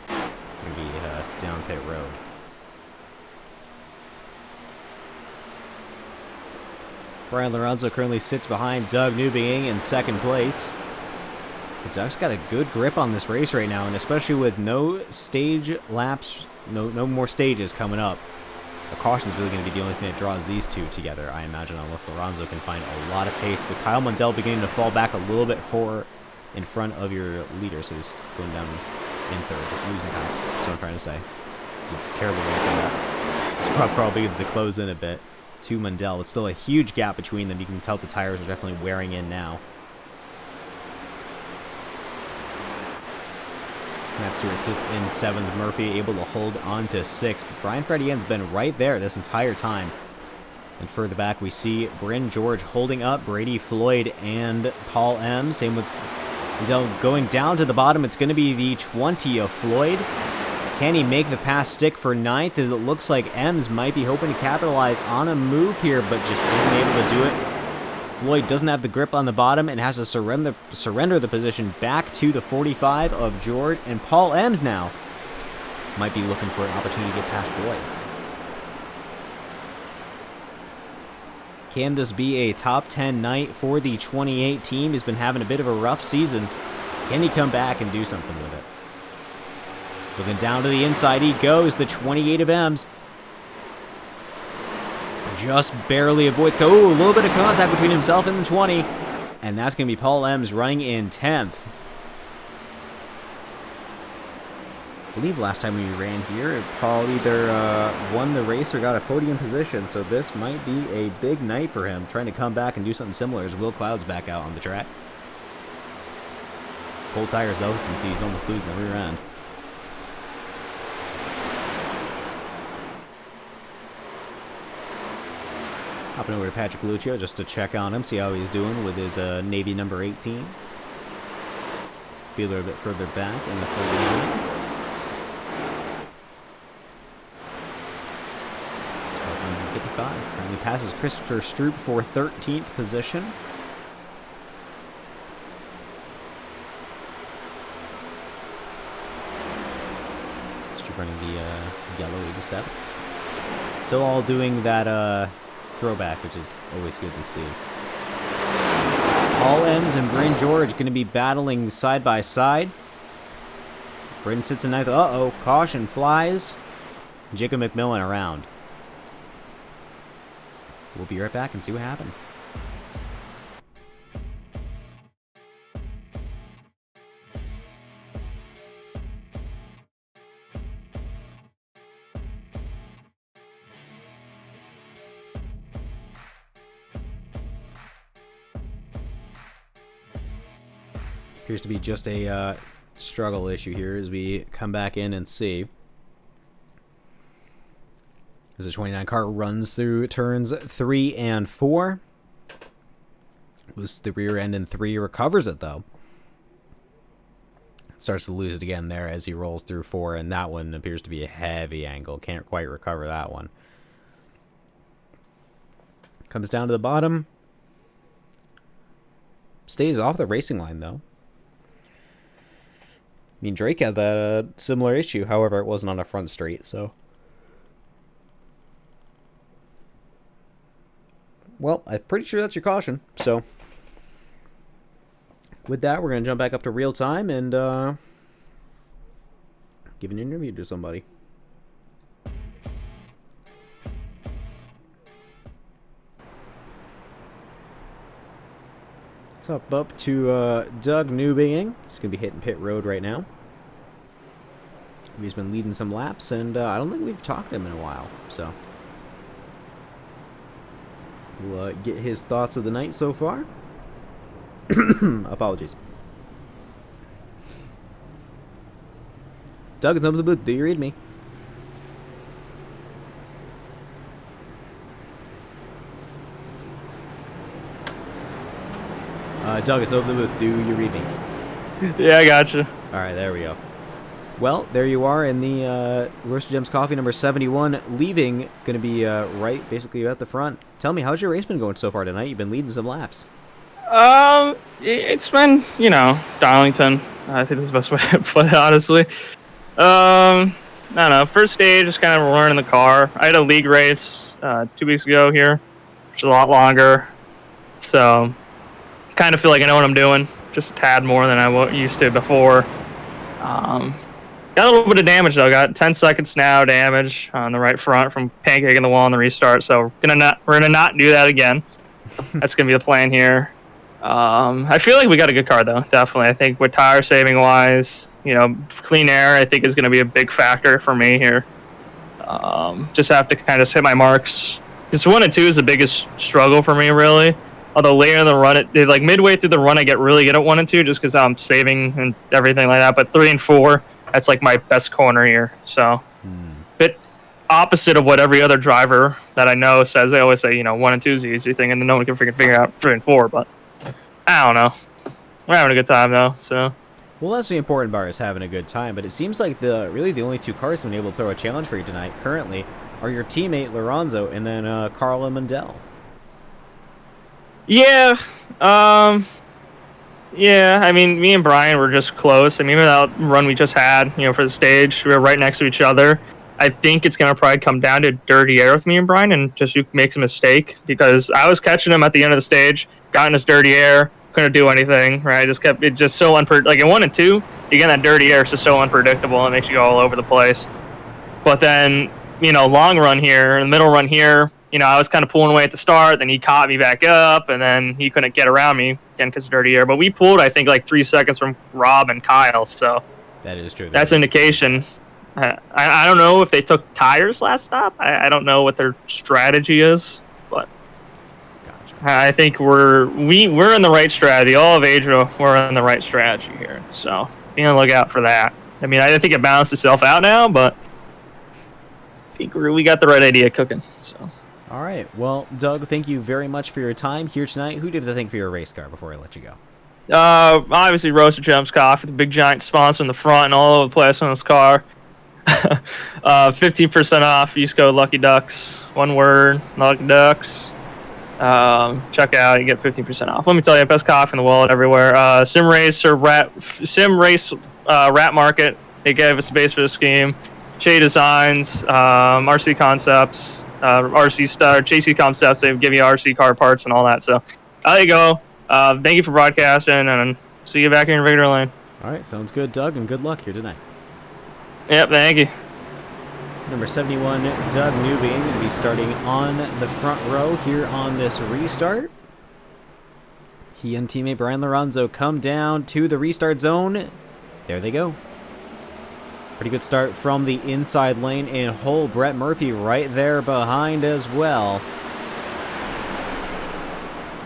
Gonna be down pit road. Brian Lorenzo currently sits behind Doug Newbing in 2nd place. But Doug's got a good grip on this race right now, and especially with no stage laps, no more stages coming up. The caution is really going to be the only thing that draws these two together, I imagine, unless Lorenzo can find a lot of pace. But Kyle Mundell beginning to fall back a little bit in front of your leader, so he's going down in 3rd, losing time. That's what I'm trying to say. It's a terrible way to say that. This probably begins to close in a bit to Mundell. It's still a huge gap between them. You can tell the tires are definitely wearing in now. Matt Stewart sits in 7th. Murphy able to hold on to 6th. But Brian Fradienne's been right there this entire time. And further back, we see Bryn George holding up Brady Floyd and Paul M. Same with Mundell going down to the bottom. It's going to be the 20 of Floyd. Can he make the pass stick for 9th? As it looks like Ems might be hoping to capitalize on a move here, but just isn't able to do it. Floyd doesn't have the grip on the bottom and has to surrender the position back to the 45 of George. And Paul Ems now might be looking for an opportunity to get past Floyd. Can this be a top 10 night for the 28 team? He's been having a bit of a rough season. Can he come back and do something with it? Looking down to the inside he goes, the 28 of Ems. just barely avoids. Oh, a little bit of contact between himself and the 20. And that's going to be Paul Ems running in 10th. I believe last time we ran here, Paul either won the race or got a podium position. So this might be a big night for him, trying to come back and do something similar as Will Cloud's back out on the track. Cold tires, though. You can see he's almost losing the rear end. Hopping over to Patrick Lucio just to check on him, see how he's doing with his Navy number 18. Feeler a bit further back in the 39. Runs in 55. Currently passes Christopher Stroop for 13th position. Stroop running the yellow 87. Still all doing that throwback, which is always good to see. Paul Ems and Bryn George going to be battling side by side. Bryn sits in ninth. Uh-oh, caution flies. Jacob McMillan around. We'll be right back and see what happened. Appears to be just a struggle issue here as we come back in and see. As the 29 car runs through turns 3 and 4. Loses the rear end in 3, recovers it though. Starts to lose it again there as he rolls through 4, and that one appears to be a heavy angle. Can't quite recover that one. Comes down to the bottom. Stays off the racing line though. I mean, Drake had that similar issue, however, it wasn't on a front straight, so. Well, I'm pretty sure that's your caution, so. With that, we're going to jump back up to real time and give an interview to somebody. Let's up to Doug Newbing. He's going to be hitting pit road right now. He's been leading some laps, and I don't think we've talked to him in a while, so. We'll get his thoughts of the night so far. Apologies. Doug is up in the booth. Do you read me? Doug is over the booth. Do you read me? Yeah, I gotcha. All right, there we go. Well, there you are in the Roasted Gems Coffee number 71, leaving, going to be right basically at the front. Tell me, how's your race been going so far tonight? You've been leading some laps. It's been, Darlington. I think that's the best way to put it, honestly. I don't know. First stage, just kind of learning the car. I had a league race 2 weeks ago here, which is a lot longer. So, kind of feel like I know what I'm doing, just a tad more than I used to before. Got a little bit of damage though. Got 10 seconds now damage on the right front from pancaking the wall on the restart. So we're gonna not do that again. That's gonna be the plan here. I feel like we got a good car though. Definitely. I think with tire saving wise, clean air I think is gonna be a big factor for me here. Just have to kind of hit my marks. Because 1 and 2 is the biggest struggle for me really. Although later in the run, like midway through the run, I get really good at 1 and 2 just because I'm saving and everything like that. But 3 and 4, that's like my best corner here. So, bit opposite of what every other driver that I know says. They always say, 1 and 2 is the easy thing, and then no one can figure out 3 and 4. But I don't know. We're having a good time though. So. Well, that's the important part, is having a good time. But it seems like really the only 2 cars that have been able to throw a challenge for you tonight currently are your teammate Lorenzo and then Carl and Mundell. Yeah, I mean, me and Brian were just close. I mean, even that run we just had, for the stage, we were right next to each other. I think it's going to probably come down to dirty air with me and Brian, and just who makes a mistake, because I was catching him at the end of the stage, got in his dirty air, couldn't do anything, right? It just so unpredictable. Like in 1 and 2, you get that dirty air, it's just so unpredictable, it makes you go all over the place. But then, long run here, and middle run here, I was kind of pulling away at the start, then he caught me back up, and then he couldn't get around me again because of dirty air. But we pulled, I think, like 3 seconds from Rob and Kyle, so That is true. that's an indication. I don't know if they took tires last stop. I don't know what their strategy is, but Gotcha. I think we're in the right strategy. All of Adria, we're in the right strategy here, so be on the lookout for that. I mean, I think it balanced itself out now, but I think we got the right idea cooking. So. All right. Well, Doug, thank you very much for your time here tonight. Who do you have to thank for your race car before I let you go? Obviously, Roasted Gems Coffee, the big giant sponsor in the front and all over the place on this car. 15% off. Use code Lucky Ducks. One word, Lucky Ducks. Check out, you get 15% off. Let me tell you, best coffee in the world everywhere. Sim Race Rat Market. They gave us a base for the scheme. Shea Designs, RC Concepts, RC Star, JC Concepts. They give you RC car parts and all that. So there you go. Thank you for broadcasting, and see you back here in Victory Lane. All right. Sounds good, Doug, and good luck here tonight. Yep, thank you. Number 71, Doug Newby, going to be starting on the front row here on this restart. He and teammate Brian Lorenzo come down to the restart zone. There they go. Pretty good start from the inside lane in hole. Brett Murphy right there behind as well.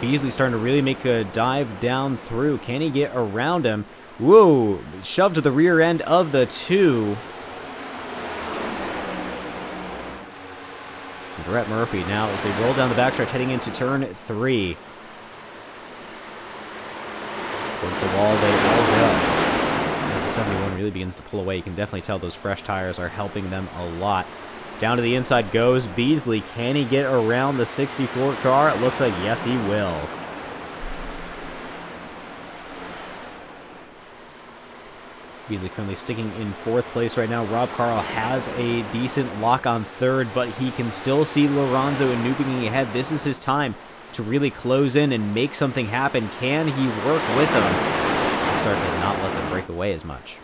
Beasley starting to really make a dive down through. Can he get around him? Whoa, shoved to the rear end of the 2. Brett Murphy now as they roll down the backstretch heading into turn 3. Towards the wall they all go. As the 71 really begins to pull away, you can definitely tell those fresh tires are helping them a lot. Down to the inside goes Beasley. Can he get around the 64 car? It looks like yes, he will. Beasley currently sticking in 4th place right now. Rob Carl has a decent lock on 3rd, but he can still see Lorenzo and Newbegin ahead. This is his time to really close in and make something happen. Can he work with them and start to not let them break away as much?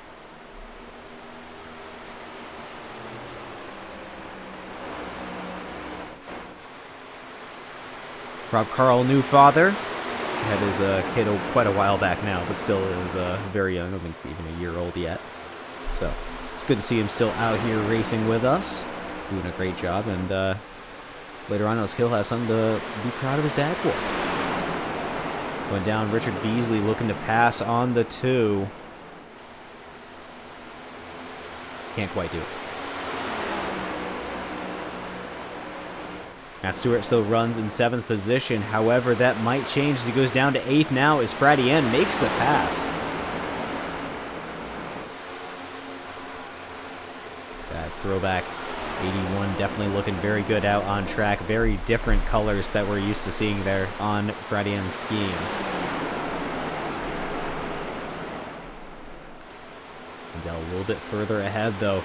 Rob Carl, new father. Had his kid quite a while back now, but still is very young. I don't think even a year old yet. So it's good to see him still out here racing with us, doing a great job. And later on, he'll have something to be proud of his dad for. Going down, Richard Beasley looking to pass on the 2. Can't quite do it. Matt Stewart still runs in 7th position. However, that might change as he goes down to 8th now as Fradienne makes the pass. That Throwback 81 definitely looking very good out on track. Very different colors that we're used to seeing there on Fradienne's scheme. Dell a little bit further ahead though.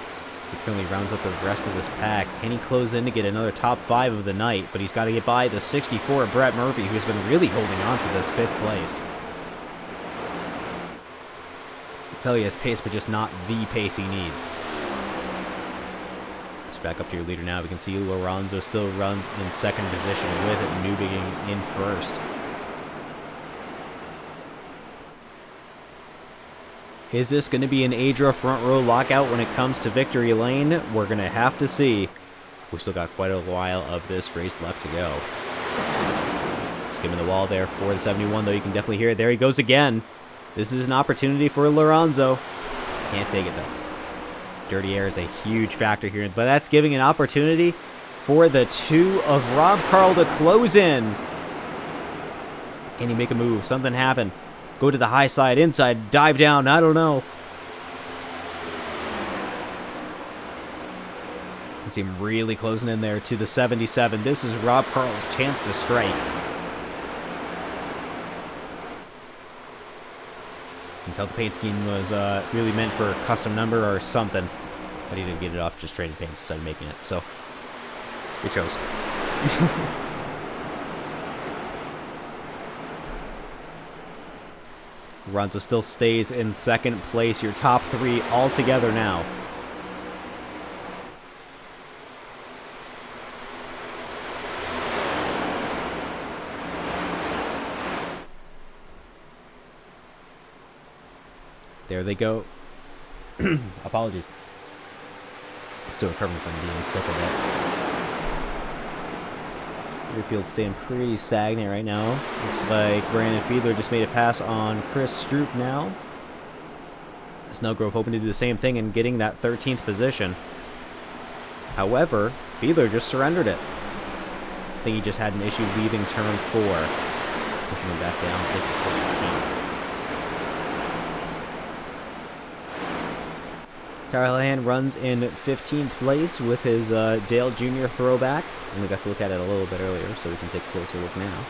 He currently rounds up the rest of this pack. Can he close in to get another top 5 of the night? But he's got to get by the 64 Brett Murphy, who's been really holding on to this 5th place. I tell you, his pace, but just not the pace he needs. Just back up to your leader now. We can see Lorenzo still runs in 2nd position with Newbegin in 1st. Is this going to be an Adria front row lockout when it comes to Victory Lane? We're going to have to see. We still got quite a while of this race left to go. Skimming the wall there for the 71, though. You can definitely hear it. There he goes again. This is an opportunity for Lorenzo. Can't take it, though. Dirty air is a huge factor here, but that's giving an opportunity for the 2 of Rob Carl to close in. Can he make a move? Something happened. Go to the high side, inside, dive down, I don't know. I see him really closing in there to the 77. This is Rob Carl's chance to strike. You can tell the paint scheme was really meant for a custom number or something. But he didn't get it off just trading paints instead of making it, so it shows. Lorenzo still stays in 2nd place. Your top 3 all together now. there they go. Apologies. Still recovering from being sick of it. Rearfield staying pretty stagnant right now. Looks like Brandon Fiedler just made a pass on Chris Stroop now. Snellgrove hoping to do the same thing and getting that 13th position. However, Fiedler just surrendered it. I think he just had an issue leaving turn 4, pushing him back down into 14th. Callahan runs in 15th place with his Dale Jr. throwback. And we got to look at it a little bit earlier, so we can take a closer look now.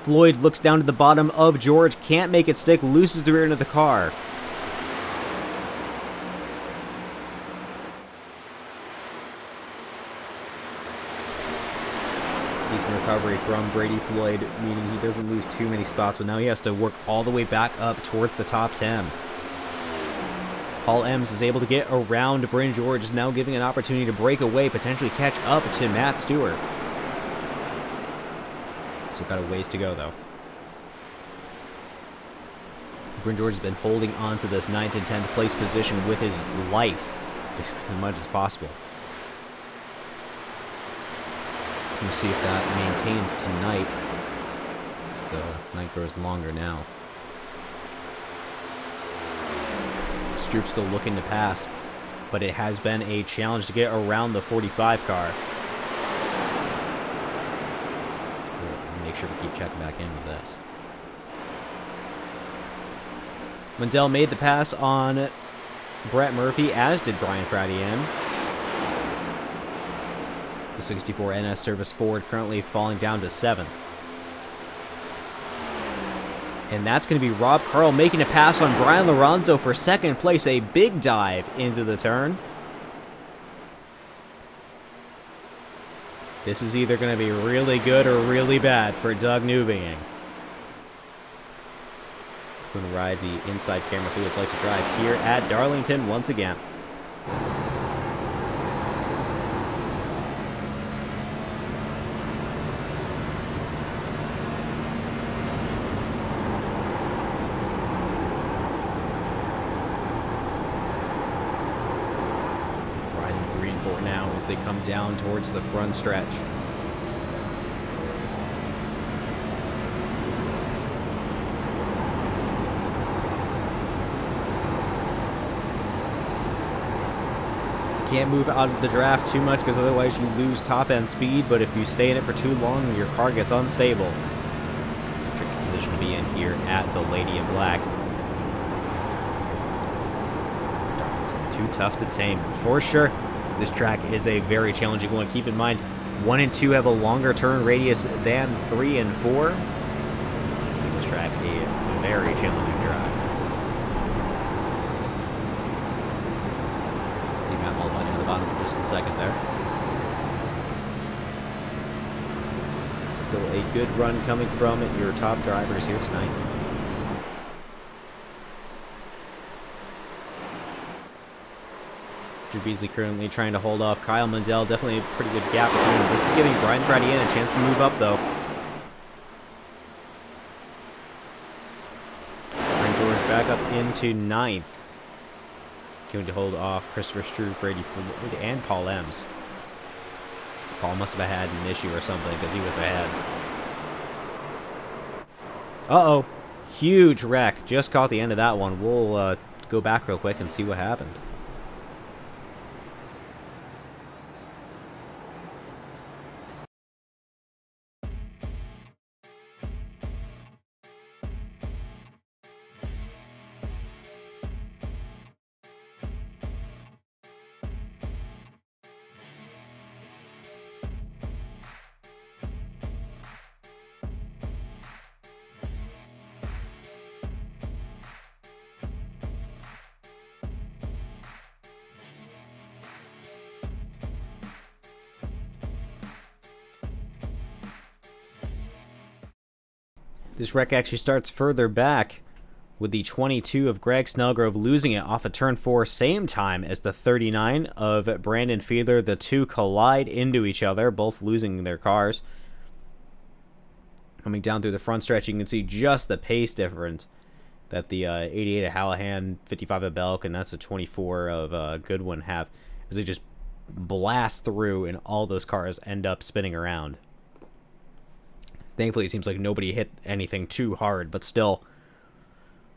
Floyd looks down to the bottom of George, can't make it stick, loses the rear end of the car. Decent recovery from Brady Floyd, meaning he doesn't lose too many spots, but now he has to work all the way back up towards the top 10. Paul Ems is able to get around Bryn George, is now giving an opportunity to break away, potentially catch up to Matt Stewart. Still got a ways to go, though. Bryn George has been holding on to this 9th and 10th place position with his life as much as possible. We'll see if that maintains tonight as the night grows longer now. Stroop still looking to pass, but it has been a challenge to get around the 45 car. Make sure to keep checking back in with this. Mundell made the pass on Brett Murphy, as did Brian Fradian. The 64 NS Service Ford currently falling down to 7th. And that's going to be Rob Carl making a pass on Brian Lorenzo for 2nd place. A big dive into the turn. This is either going to be really good or really bad for Doug Newbing. Going to ride the inside camera, see what it's like to drive here at Darlington once again. Riding 3 and 4 now as they come down towards the front stretch. Can't move out of the draft too much because otherwise you lose top end speed, but if you stay in it for too long, your car gets unstable. It's a tricky position to be in here at the Lady in Black. Darlington, too tough to tame. For sure, this track is a very challenging one. Keep in mind, 1 and 2 have a longer turn radius than 3 and 4. This track a very challenging drive. For just a second there. Still a good run coming from your top drivers here tonight. Drew Beasley currently trying to hold off Kyle Mundell. Definitely a pretty good gap between them. This is giving Brian Fradian a chance to move up, though. Brian George back up into 9th. Going to hold off Christopher Stroop, Brady Floyd, and Paul Ems. Carl must have had an issue or something because he was ahead. Uh-oh. Huge wreck. Just caught the end of that one. We'll go back real quick and see what happened. This wreck actually starts further back with the 22 of Greg Snellgrove losing it off of turn 4, same time as the 39 of Brandon Fiedler. The two collide into each other, both losing their cars. Coming down through the front stretch, you can see just the pace difference that the 88 of Hallahan, 55 of Belk, and that's a 24 of Goodwin have, as they just blast through and all those cars end up spinning around. Thankfully, it seems like nobody hit anything too hard, but still,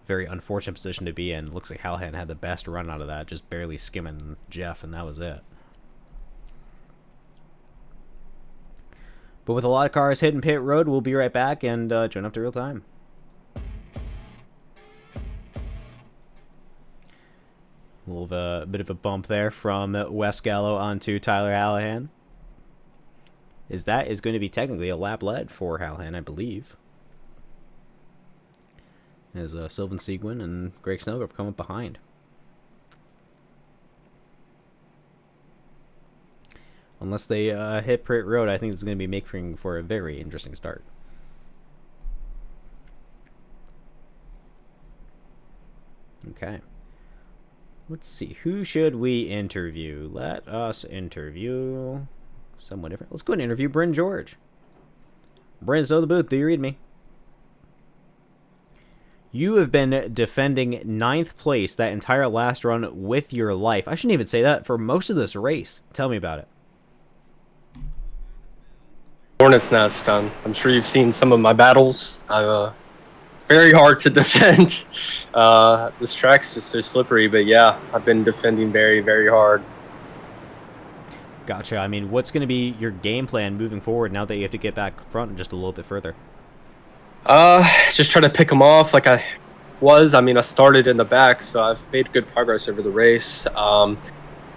very unfortunate position to be in. Looks like Hallahan had the best run out of that, just barely skimming Jeff, and that was it. But with a lot of cars hitting pit road, we'll be right back and join up to real time. A little bit of a bump there from Wes Gallo onto Tyler Hallahan. That is going to be technically a lap lead for Hallahan, I believe. As Sylvan Seguin and Greg Snellgrove come up behind. Unless they hit pit road, I think it's going to be making for a very interesting start. Okay. Let's see. Who should we interview? Let us interview someone different. Let's go and interview Bryn George. Bryn, so the booth. Do you read me? You have been defending 9th place that entire last run with your life. I shouldn't even say that, for most of this race. Tell me about it. Hornet's Nest. I'm sure you've seen some of my battles. Very hard to defend. This track's just so slippery, but yeah, I've been defending very, very hard. Gotcha. I mean, what's going to be your game plan moving forward now that you have to get back front just a little bit further? Just try to pick them off like I was. I mean, I started in the back, so I've made good progress over the race. I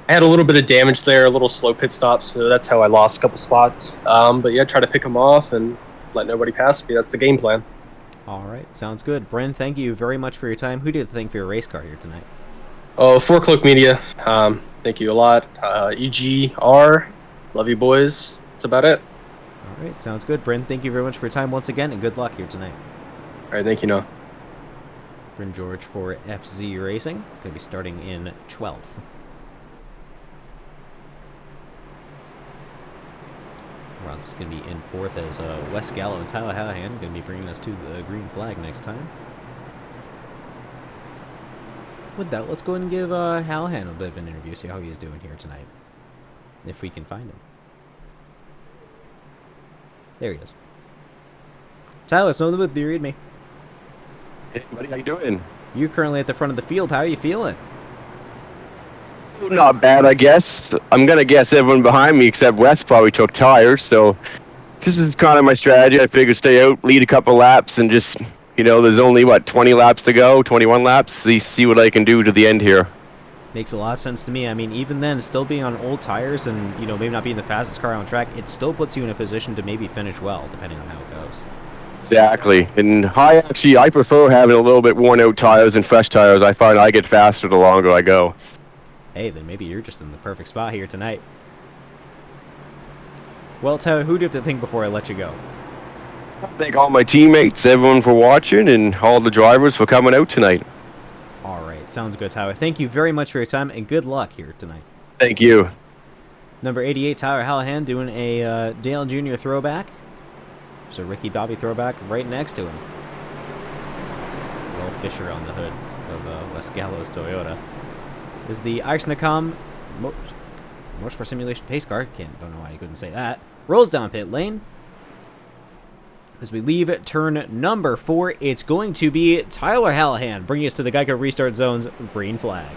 had a little bit of damage there, a little slow pit stop, so that's how I lost a couple spots. But yeah, try to pick them off and let nobody pass me. That's the game plan. All right, sounds good. Bryn, thank you very much for your time. Who do you think for your race car here tonight? Oh, 4 Cloak Media. Thank you a lot. EGR. Love you, boys. That's about it. All right, sounds good. Bryn, thank you very much for your time once again, and good luck here tonight. All right, thank you, Noah. Bryn George for FZ Racing. Going to be starting in 12th. Ron's going to be in 4th as Wes Gallo and Tyler Hallahan going to be bringing us to the green flag next time. With that, let's go ahead and give Hallahan a bit of an interview, see how he's doing here tonight. If we can find him. There he is. Tyler, so the booth, do you read me? Hey, buddy, how you doing? You're currently at the front of the field. How are you feeling? Not bad, I guess. I'm going to guess everyone behind me except Wes probably took tires, so this is kind of my strategy. I figure stay out, lead a couple laps, and just, you know, there's only, 20 laps to go, 21 laps, see what I can do to the end here. Makes a lot of sense to me. I mean, even then, still being on old tires and, maybe not being the fastest car on track, it still puts you in a position to maybe finish well, depending on how it goes. Exactly. And I prefer having a little bit worn out tires and fresh tires. I find I get faster the longer I go. Hey, then maybe you're just in the perfect spot here tonight. Well, Tyler, who do you have to thank before I let you go? I thank all my teammates, everyone for watching, and all the drivers for coming out tonight. All right, sounds good, Tyler. Thank you very much for your time, and good luck here tonight. Thank you. Number 88, Tyler Hallahan, doing a Dale Jr. throwback. There's a Ricky Bobby throwback right next to him. Little Fisher on the hood of Wes Gallo's Toyota. Is the Irish Nakam Motorsport Simulation pace car. Don't know why you couldn't say that. Rolls down pit lane. As we leave turn number 4, it's going to be Tyler Hallahan, bringing us to the Geico Restart Zone's green flag.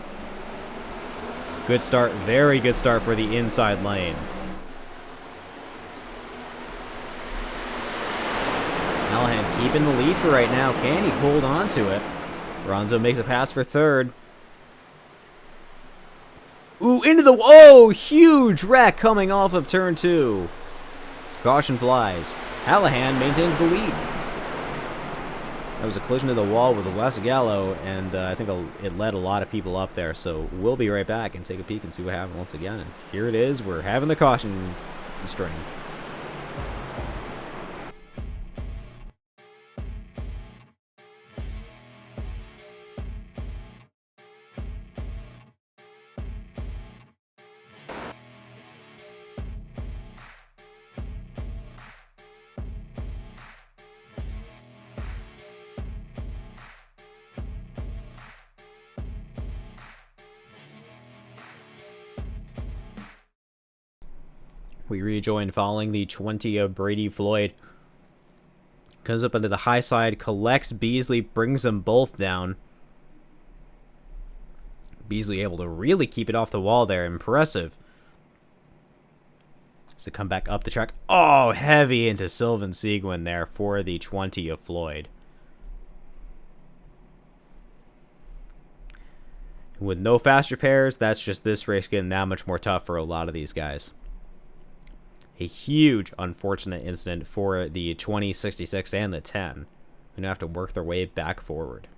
Good start, very good start for the inside lane. Hallahan keeping the lead for right now. Can he hold on to it? Ronzo makes a pass for third. Ooh, into the... Oh, huge wreck coming off of turn 2. Caution flies. Hallahan maintains the lead. That was a collision to the wall with Wes Gallo, and I think it led a lot of people up there. So we'll be right back and take a peek and see what happened once again. And here it is. We're having the caution string. We rejoin following the 20 of Brady Floyd. Comes up into the high side, collects Beasley, brings them both down. Beasley able to really keep it off the wall there. Impressive. To come back up the track. Oh, heavy into Sylvan Seguin there for the 20 of Floyd. With no fast repairs, that's just this race getting that much more tough for a lot of these guys. A huge unfortunate incident for the 2066 and the 10. They're going to have to work their way back forward.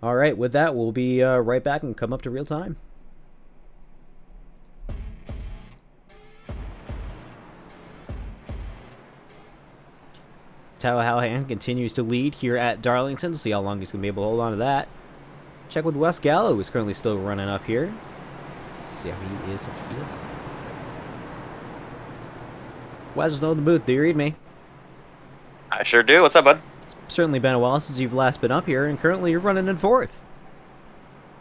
All right, with that, we'll be right back and come up to real time. Tyler Hallahan continues to lead here at Darlington. We'll see how long he's going to be able to hold on to that. Check with Wes Gallo, who's currently still running up here. See how he is feeling. Wes is in the booth. Do you read me? I sure do. What's up, bud? It's certainly been a while since you've last been up here, and currently you're running in 4th.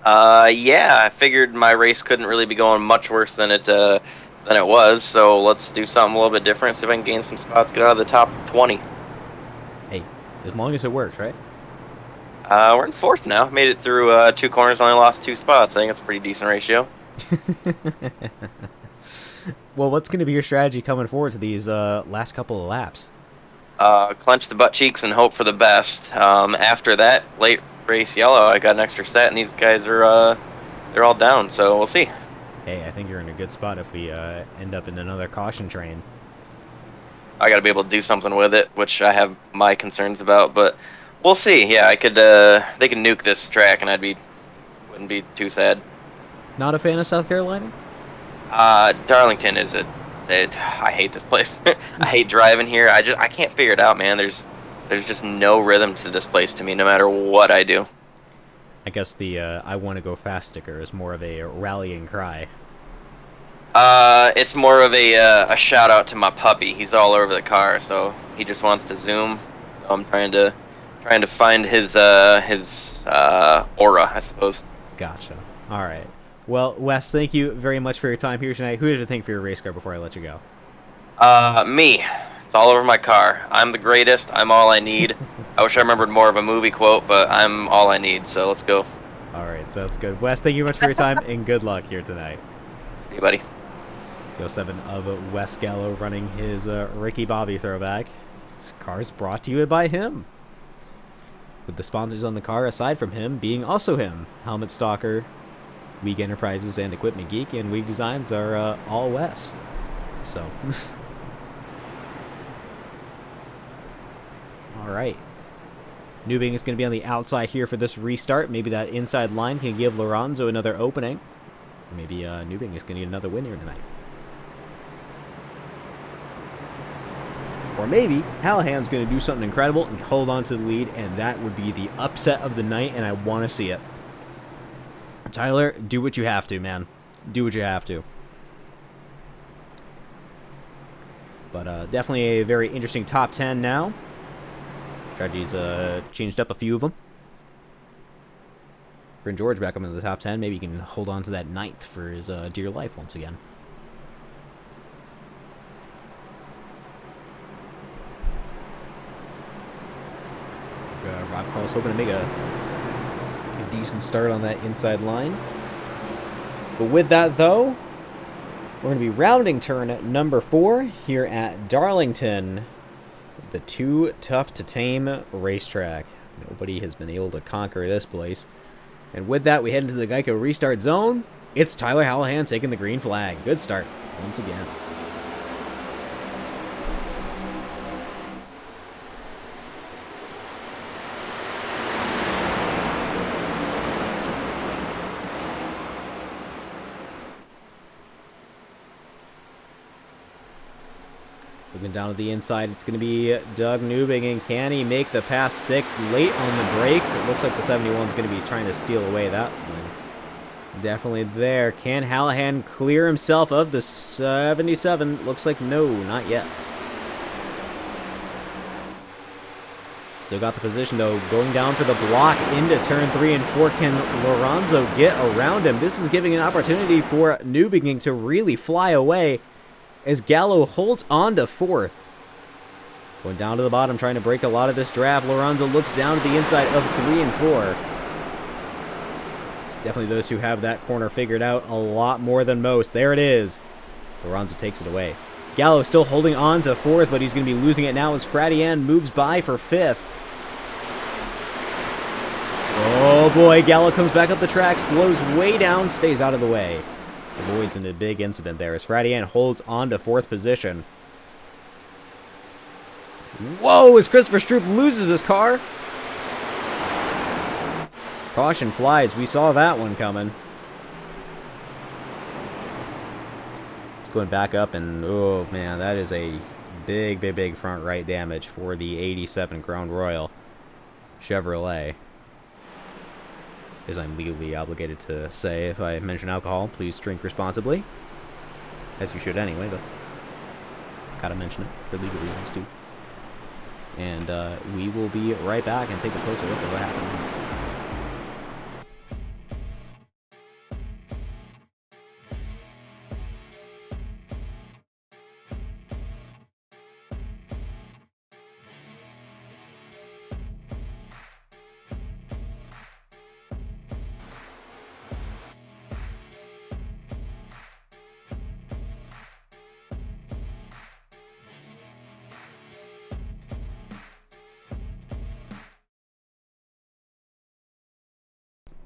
Yeah, I figured my race couldn't really be going much worse than it was, so let's do something a little bit different, see if I can gain some spots, get out of the top 20. Hey, as long as it works, right? We're in 4th now. Made it through 2 corners, only lost 2 spots. I think that's a pretty decent ratio. Well, what's going to be your strategy coming forward to these last couple of laps? Clench the butt cheeks and hope for the best. After that late race yellow, I got an extra set, and these guys are they're all down, so we'll see. Hey, I think you're in a good spot if we end up in another caution train. I got to be able to do something with it, which I have my concerns about, but we'll see. Yeah, I could. They can nuke this track, and wouldn't be too sad. Not a fan of South Carolina? Darlington is I hate this place. I hate driving here. I can't figure it out, man. There's just no rhythm to this place to me, no matter what I do. I guess the I want to go fast sticker is more of a rallying cry. It's more of a shout out to my puppy. He's all over the car, so he just wants to zoom. I'm trying to find his aura, I suppose. Gotcha. All right. Well, Wes, thank you very much for your time here tonight. Who did you think for your race car before I let you go? Me. It's all over my car. I'm the greatest. I'm all I need. I wish I remembered more of a movie quote, but I'm all I need, so let's go. All right, sounds good. Wes, thank you much for your time, and good luck here tonight. Hey, buddy. Go 7 of Wes Gallo running his Ricky Bobby throwback. This car is brought to you by him. With the sponsors on the car, aside from him, being also him. Helmet Stalker, Week Enterprises, and Equipment Geek, and Week Designs are all Wes. So... Alright. Newbing is going to be on the outside here for this restart. Maybe that inside line can give Lorenzo another opening. Maybe Newbing is going to get another win here tonight. Or maybe Hallahan's going to do something incredible and hold on to the lead, and that would be the upset of the night, and I want to see it. Tyler, do what you have to, man. Do what you have to. But definitely a very interesting top 10 now. Strategies changed up a few of them. Bryn George back up into the top 10. Maybe he can hold on to that 9th for his dear life once again. Rob Carl's hoping to make a decent start on that inside line. But with that, though, we're going to be rounding turn at number 4 here at Darlington, the Too Tough to Tame racetrack. Nobody has been able to conquer this place. And with that, we head into the Geico restart zone. It's Tyler Hallahan taking the green flag. Good start once again. Looking down at the inside, it's going to be Doug Newbing, and can he make the pass stick late on the brakes? It looks like the 71 is going to be trying to steal away that one. Definitely there. Can Hallahan clear himself of the 77? Looks like no, not yet. Still got the position, though. Going down for the block into turn 3 and 4. Can Lorenzo get around him? This is giving an opportunity for Newbing to really fly away, as Gallo holds on to 4th. Going down to the bottom, trying to break a lot of this draft. Lorenzo looks down at the inside of 3 and 4. Definitely those who have that corner figured out a lot more than most. There it is. Lorenzo takes it away. Gallo still holding on to 4th, but he's going to be losing it now as Fradian moves by for 5th. Oh boy, Gallo comes back up the track, slows way down, stays out of the way. Avoids a big incident there as Fradian holds on to 4th position. Whoa, as Christopher Stroop loses his car. Caution flies. We saw that one coming. It's going back up, and oh man, that is a big front right damage for the 87 Crown Royal Chevrolet. As I'm legally obligated to say, if I mention alcohol, please drink responsibly. As you should anyway, but gotta mention it for legal reasons too. And we will be right back and take a closer look at what happened.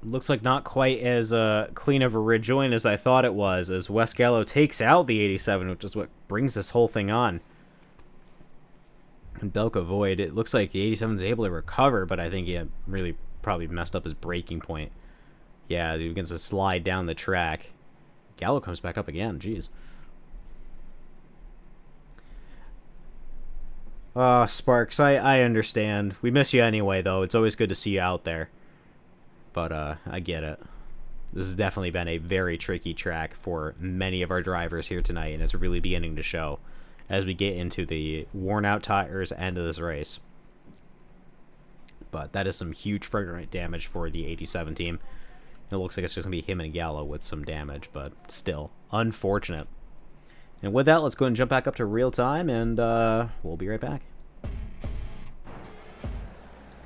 Looks like not quite as clean of a rejoin as I thought it was, as Wes Gallo takes out the 87, which is what brings this whole thing on. And Belka Void, it looks like the 87 is able to recover, but I think he really probably messed up his braking point. Yeah, he begins to slide down the track. Gallo comes back up again, jeez. Sparks, I understand. We miss you anyway, though. It's always good to see you out there. But, I get it. This has definitely been a very tricky track for many of our drivers here tonight, and it's really beginning to show as we get into the worn-out tires end of this race. But that is some huge front damage for the 87 team. It looks like it's just going to be him and Gallo with some damage, but still, unfortunate. And with that, let's go ahead and jump back up to real time, and we'll be right back.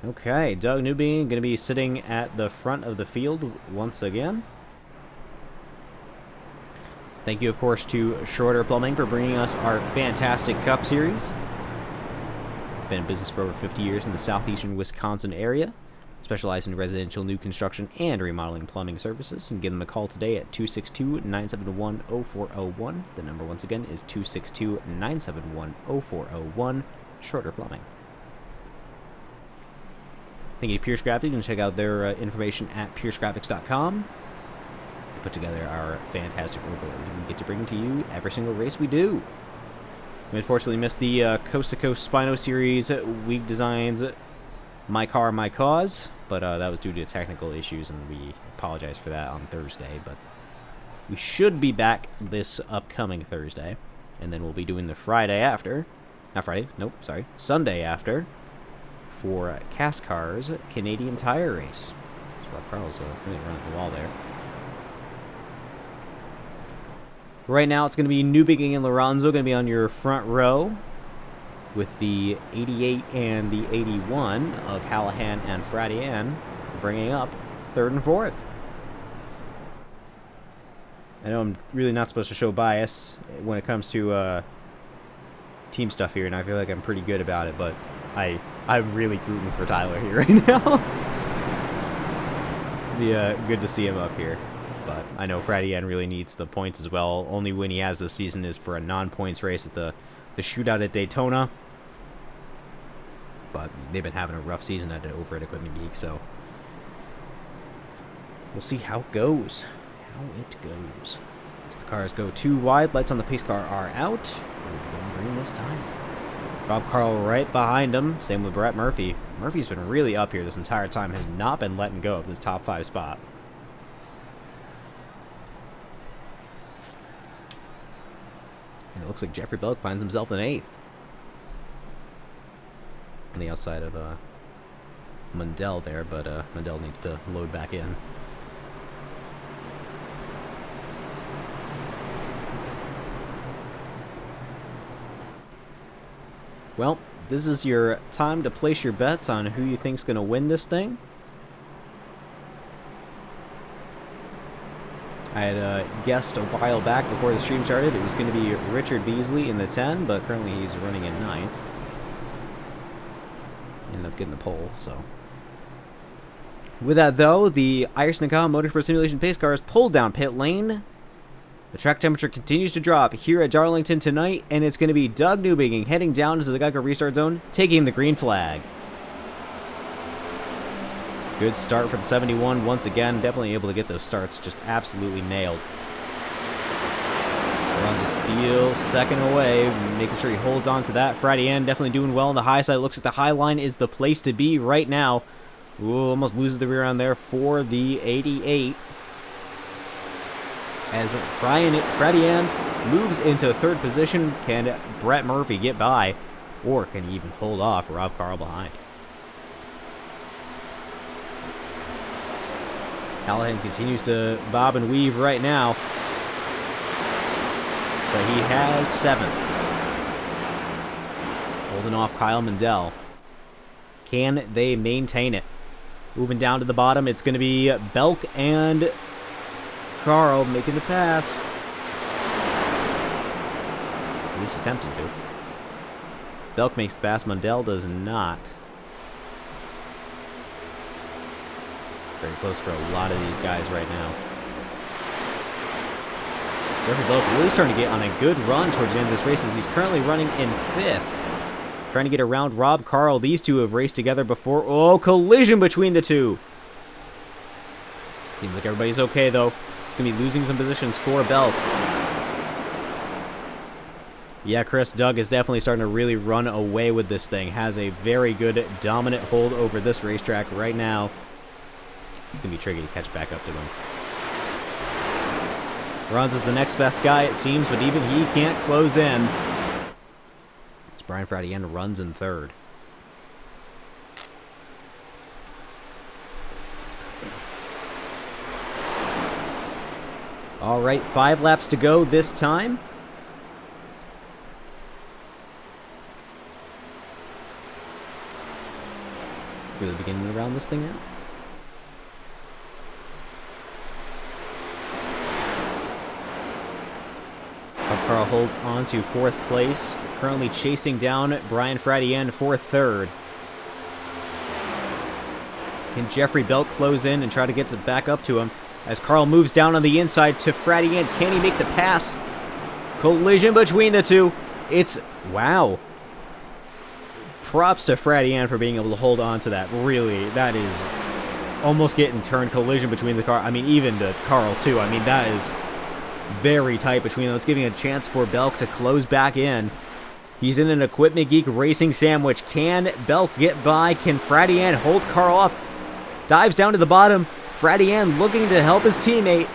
Okay, Doug Newby going to be sitting at the front of the field once again. Thank you, of course, to Shorter Plumbing for bringing us our fantastic Cup Series. Been in business for over 50 years in the southeastern Wisconsin area. Specialized in residential new construction and remodeling plumbing services. And give them a call today at 262-971-0401. The number, once again, is 262-971-0401. Shorter Plumbing. Thank you to Pierce Graphics. You can check out their information at piercegraphics.com. They put together our fantastic overlays we get to bring to you every single race we do. We unfortunately missed the Coast to Coast Spino Series Week Designs My Car, My Cause, but that was due to technical issues, and we apologize for that on Thursday. But we should be back this upcoming Thursday, and then we'll be doing the Friday after. Not Friday, nope, sorry, Sunday after. For CASCAR's Canadian Tire Race. Rob Carl's really running the wall there. Right now, it's going to be Newbiging and Lorenzo going to be on your front row, with the 88 and the 81 of Hallahan and Fradian bringing up third and fourth. I know I'm really not supposed to show bias when it comes to team stuff here, and I feel like I'm pretty good about it, but I'm really rooting for Tyler here right now. Be good to see him up here, but I know Fradian really needs the points as well. Only win he has this season is for a non-points race at the shootout at Daytona. But they've been having a rough season over at Equipment Geek, so we'll see how it goes. As the cars go too wide, lights on the pace car are out. We'll be going green this time. Rob Carl right behind him. Same with Brett Murphy. Murphy's been really up here this entire time. Has not been letting go of this top 5 spot. And it looks like Jeffrey Belk finds himself in 8th. On the outside of Mundell there, but Mundell needs to load back in. Well, this is your time to place your bets on who you think's going to win this thing. I had guessed a while back before the stream started it was going to be Richard Beasley in the 10, but currently he's running in 9th. Ended up getting the pole, so. With that, though, the Irish Nakam Motorsport Simulation pace car is pulled down pit lane. The track temperature continues to drop here at Darlington tonight, and it's going to be Doug Newbiging heading down into the Geico restart zone, taking the green flag. Good start for the 71 once again. Definitely able to get those starts just absolutely nailed. Runs a steal, second away, making sure he holds on to that. Fradian definitely doing well on the high side. Looks like the high line is the place to be right now. Ooh, almost loses the rear end there for the 88. As Fradian moves into third position, can Brett Murphy get by, or can he even hold off Rob Carl behind? Hallahan continues to bob and weave right now, but he has 7th. Holding off Kyle Mundell. Can they maintain it? Moving down to the bottom, it's going to be Belk and Carl making the pass. At least attempted to. Belk makes the pass, Mundell does not. Very close for a lot of these guys right now. Jeffrey Belk really starting to get on a good run towards the end of this race as he's currently running in 5th. Trying to get around Rob Carl. These two have raced together before. Oh, collision between the two. Seems like everybody's okay, though. It's going to be losing some positions for Belk. Yeah, Chris, Doug is definitely starting to really run away with this thing. Has a very good dominant hold over this racetrack right now. It's going to be tricky to catch back up to him. Ronzo's the next best guy, it seems, but even he can't close in. It's Brian Fradian runs in 3rd. All right, 5 laps to go this time. Really beginning to round this thing out. Carl holds on to 4th place, currently chasing down Brian Fradian for 3rd. Can Jeffrey Belk close in and try to get back up to him? As Carl moves down on the inside to Fradian, can he make the pass? Collision between the two. It's, wow. Props to Fradian for being able to hold on to that. Really, that is almost getting turned. Collision between the car. I mean, even to Carl, too. I mean, that is very tight between them. It's giving a chance for Belk to close back in. He's in an Equipment Geek racing sandwich. Can Belk get by? Can Fradian hold Carl up? Dives down to the bottom. Fradian looking to help his teammate.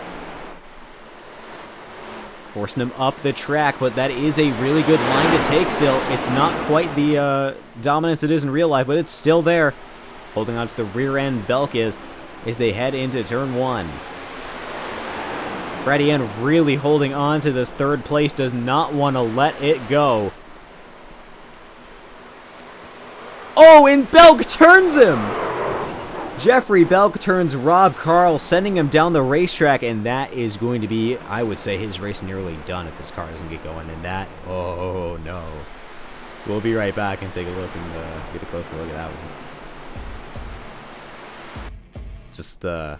Forcing him up the track, but that is a really good line to take still. It's not quite the dominance it is in real life, but it's still there. Holding on to the rear end, Belk is. as they head into turn 1. Freddie N really holding on to this third place, does not want to let it go. Oh, and Belk turns him! Jeffrey Belk turns Rob Carl, sending him down the racetrack, and that is going to be, I would say, his race nearly done if his car doesn't get going. And that, oh no. We'll be right back and take a look and get a closer look at that one. Just, oh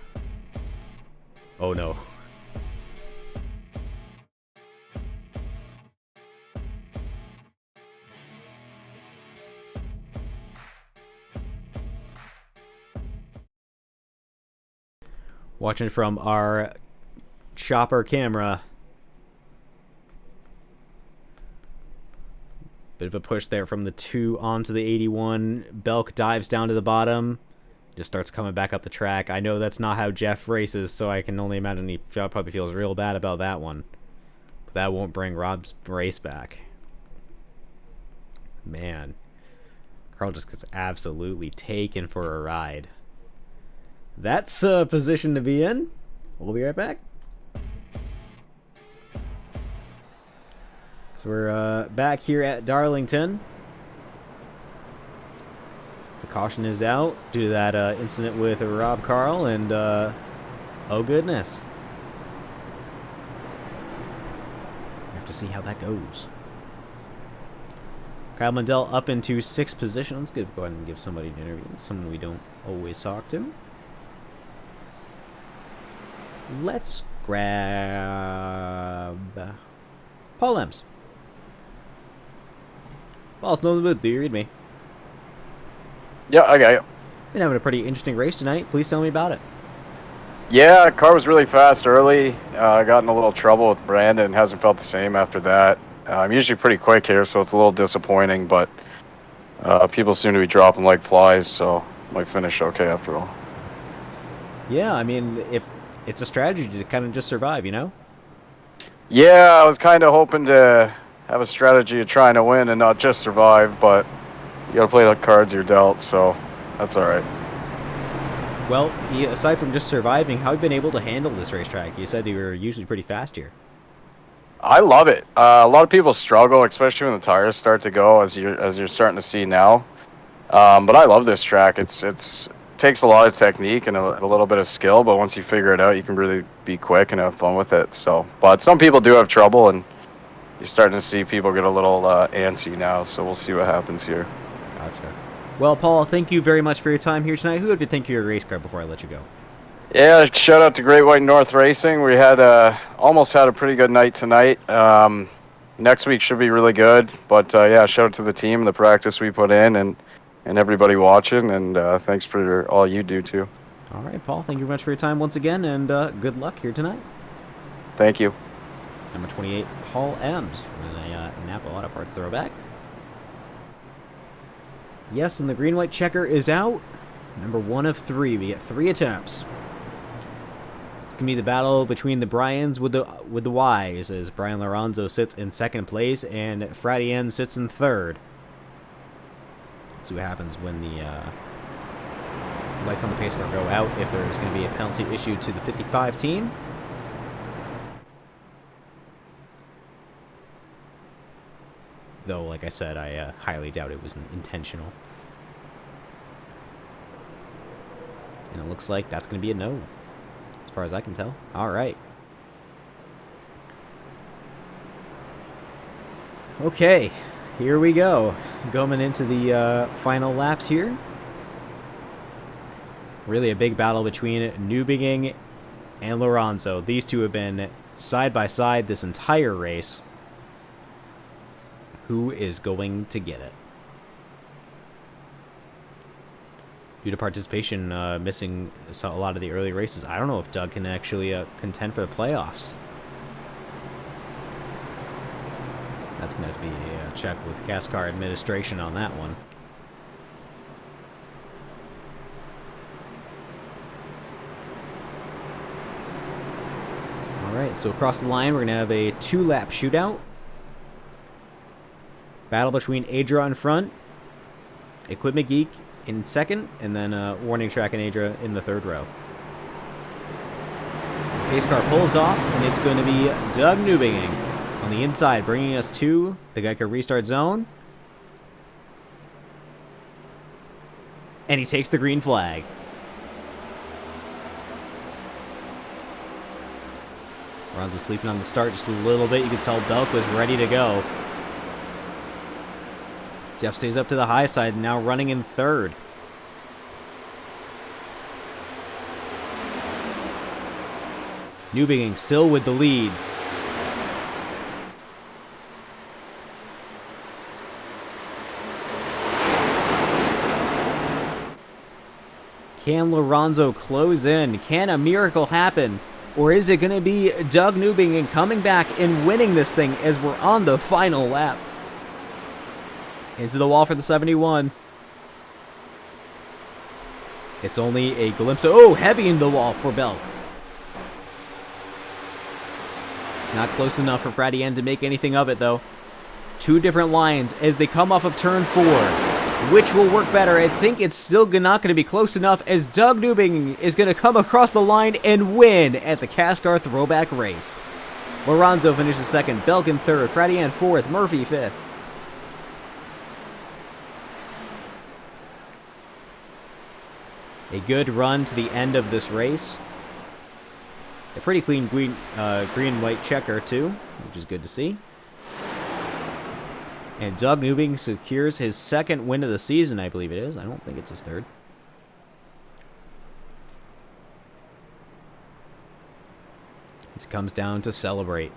no. Watching from our chopper camera. Bit of a push there from the 2 onto the 81. Belk dives down to the bottom. Just starts coming back up the track. I know that's not how Jeff races, so I can only imagine he probably feels real bad about that one. But that won't bring Rob's race back. Man. Carl just gets absolutely taken for a ride. That's a position to be in. We'll be right back. So we're back here at Darlington. So the caution is out due to that incident with Rob Carl, and oh goodness. We have to see how that goes. Kyle Mundell up into 6th position. Let's go ahead and give somebody an interview. Someone we don't always talk to. Let's grab Paul Ems. Paul's no good. Do you read me? Yeah, I got you. Been having a pretty interesting race tonight. Please tell me about it. Yeah, car was really fast early. Got in a little trouble with Brandon. Hasn't felt the same after that. I'm usually pretty quick here, so it's a little disappointing, but people seem to be dropping like flies, so might finish okay after all. Yeah, I mean, if it's a strategy to kind of just survive, you know? Yeah, I was kind of hoping to have a strategy of trying to win and not just survive, but you gotta play the cards you're dealt, so that's alright. Well, aside from just surviving, how have you been able to handle this racetrack? You said you were usually pretty fast here. I love it. A lot of people struggle, especially when the tires start to go, as you're starting to see now. But I love this track. It takes a lot of technique and a little bit of skill, but once you figure it out, you can really be quick and have fun with it. So, but some people do have trouble, and you're starting to see people get a little antsy now. So we'll see what happens here. Gotcha. Well, Paul, thank you very much for your time here tonight. Who have you think of your race car before I let you go? Yeah, shout out to Great White North Racing. We had almost had a pretty good night tonight. Next week should be really good. But yeah, shout out to the team, the practice we put in, and everybody watching. And thanks for all you do too. All right, Paul. Thank you very much for your time once again, and good luck here tonight. Thank you. Number 28, Paul Ems, from a Napa Auto Parts Throwback. Yes, and the green-white checker is out. Number 1 of 3. We get 3 attempts. It's gonna be the battle between the Bryans with the Ys, as Brian Lorenzo sits in 2nd place and Fradien sits in 3rd. See what happens when the lights on the pace car go out, if there's going to be a penalty issued to the 55 team. Though, like I said, I highly doubt it was intentional. And it looks like that's going to be a no, as far as I can tell. All right. Okay, here we go. Going into the final laps here. Really a big battle between Newbegin and Lorenzo. These two have been side by side this entire race. Who is going to get it? Due to participation missing a lot of the early races, I don't know if Doug can actually contend for the playoffs. That's going to have to be a check with CASCAR administration on that one. Alright, so across the line, we're going to have a 2-lap shootout. Battle between Adra in front, Equipment Geek in 2nd, and then Warning Track and Adra in the 3rd row. CASCAR pulls off, and it's going to be Doug Newbinging on the inside, bringing us to the Geico restart zone. And he takes the green flag. Ronzo sleeping on the start just a little bit. You could tell Belk was ready to go. Jeff stays up to the high side, now running in third. Newbinging still with the lead. Can Lorenzo close in? Can a miracle happen? Or is it going to be Doug Newbinging coming back and winning this thing as we're on the final lap? Into the wall for the 71. It's only a glimpse of... Oh, heavy in the wall for Belk. Not close enough for Fradian to make anything of it, though. Two different lines as they come off of turn 4. Which will work better? I think it's still not going to be close enough as Doug Newbinging is going to come across the line and win at the CASCAR Throwback race. Lorenzo finishes second, Belk in third, Fradian fourth, Murphy fifth. A good run to the end of this race. A pretty clean green-white checker, too, which is good to see. And Doug Newbinging secures his second win of the season, I believe it is. I don't think it's his third. This comes down to celebrate.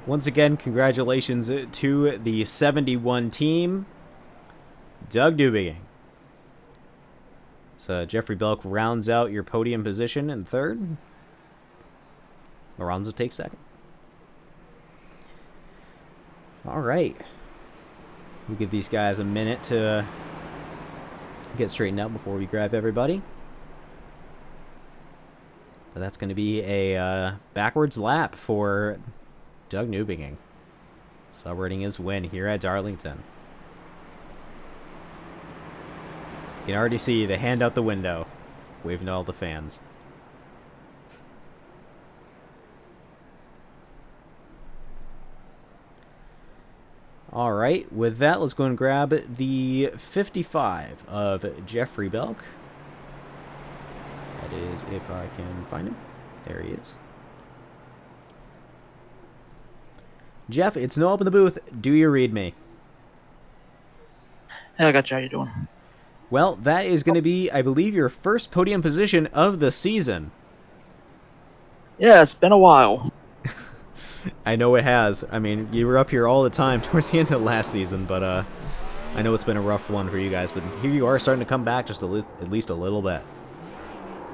Once again, congratulations to the 71 team. Doug Newbinging. So Jeffrey Belk rounds out your podium position in third. Lorenzo takes second. All right. We'll give these guys a minute to get straightened out before we grab everybody. But that's going to be a backwards lap for Doug Newbinging, celebrating his win here at Darlington. You can already see the hand out the window, waving to all the fans. All right, with that, let's go and grab the 55 of Jeffrey Belk. That is, if I can find him. There he is. Jeff, it's no up in the booth. Do you read me? Hey, I got you. How you doing? Well, that is going to be, I believe, your first podium position of the season. Yeah, it's been a while. I know it has. I mean, you were up here all the time towards the end of last season, but I know it's been a rough one for you guys. But here you are starting to come back just at least a little bit.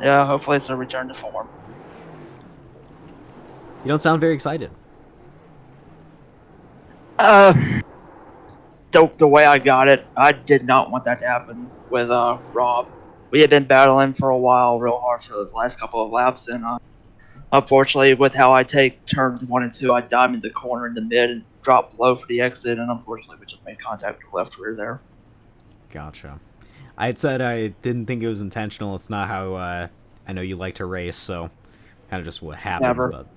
Yeah, hopefully it's a return to form. You don't sound very excited. The way I got it, I did not want that to happen with Rob. We had been battling for a while real hard for those last couple of laps, and unfortunately, with how I take turns 1 and 2, I dive in the corner in the mid and drop low for the exit, and unfortunately, we just made contact with the left rear there. Gotcha. I had said I didn't think it was intentional. It's not how I know you like to race, so kind of just what happened. Never. But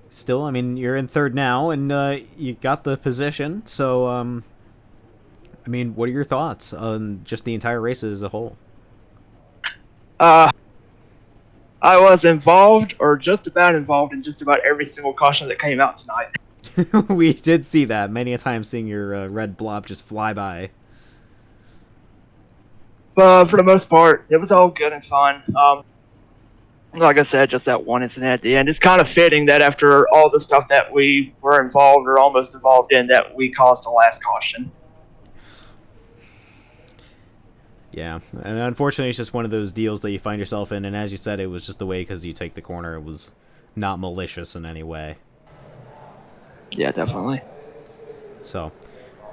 still, I mean, you're in third now, and you got the position. So, I mean, what are your thoughts on just the entire race as a whole? I was involved, or just about involved, in just about every single caution that came out tonight. We did see that many a time, seeing your red blob just fly by. But for the most part, it was all good and fun. Like I said, just that one incident at the end. It's kind of fitting that after all the stuff that we were involved or almost involved in, that we caused the last caution. Yeah, and unfortunately, it's just one of those deals that you find yourself in. And as you said, it was just the way because you take the corner. It was not malicious in any way. Yeah, definitely. So,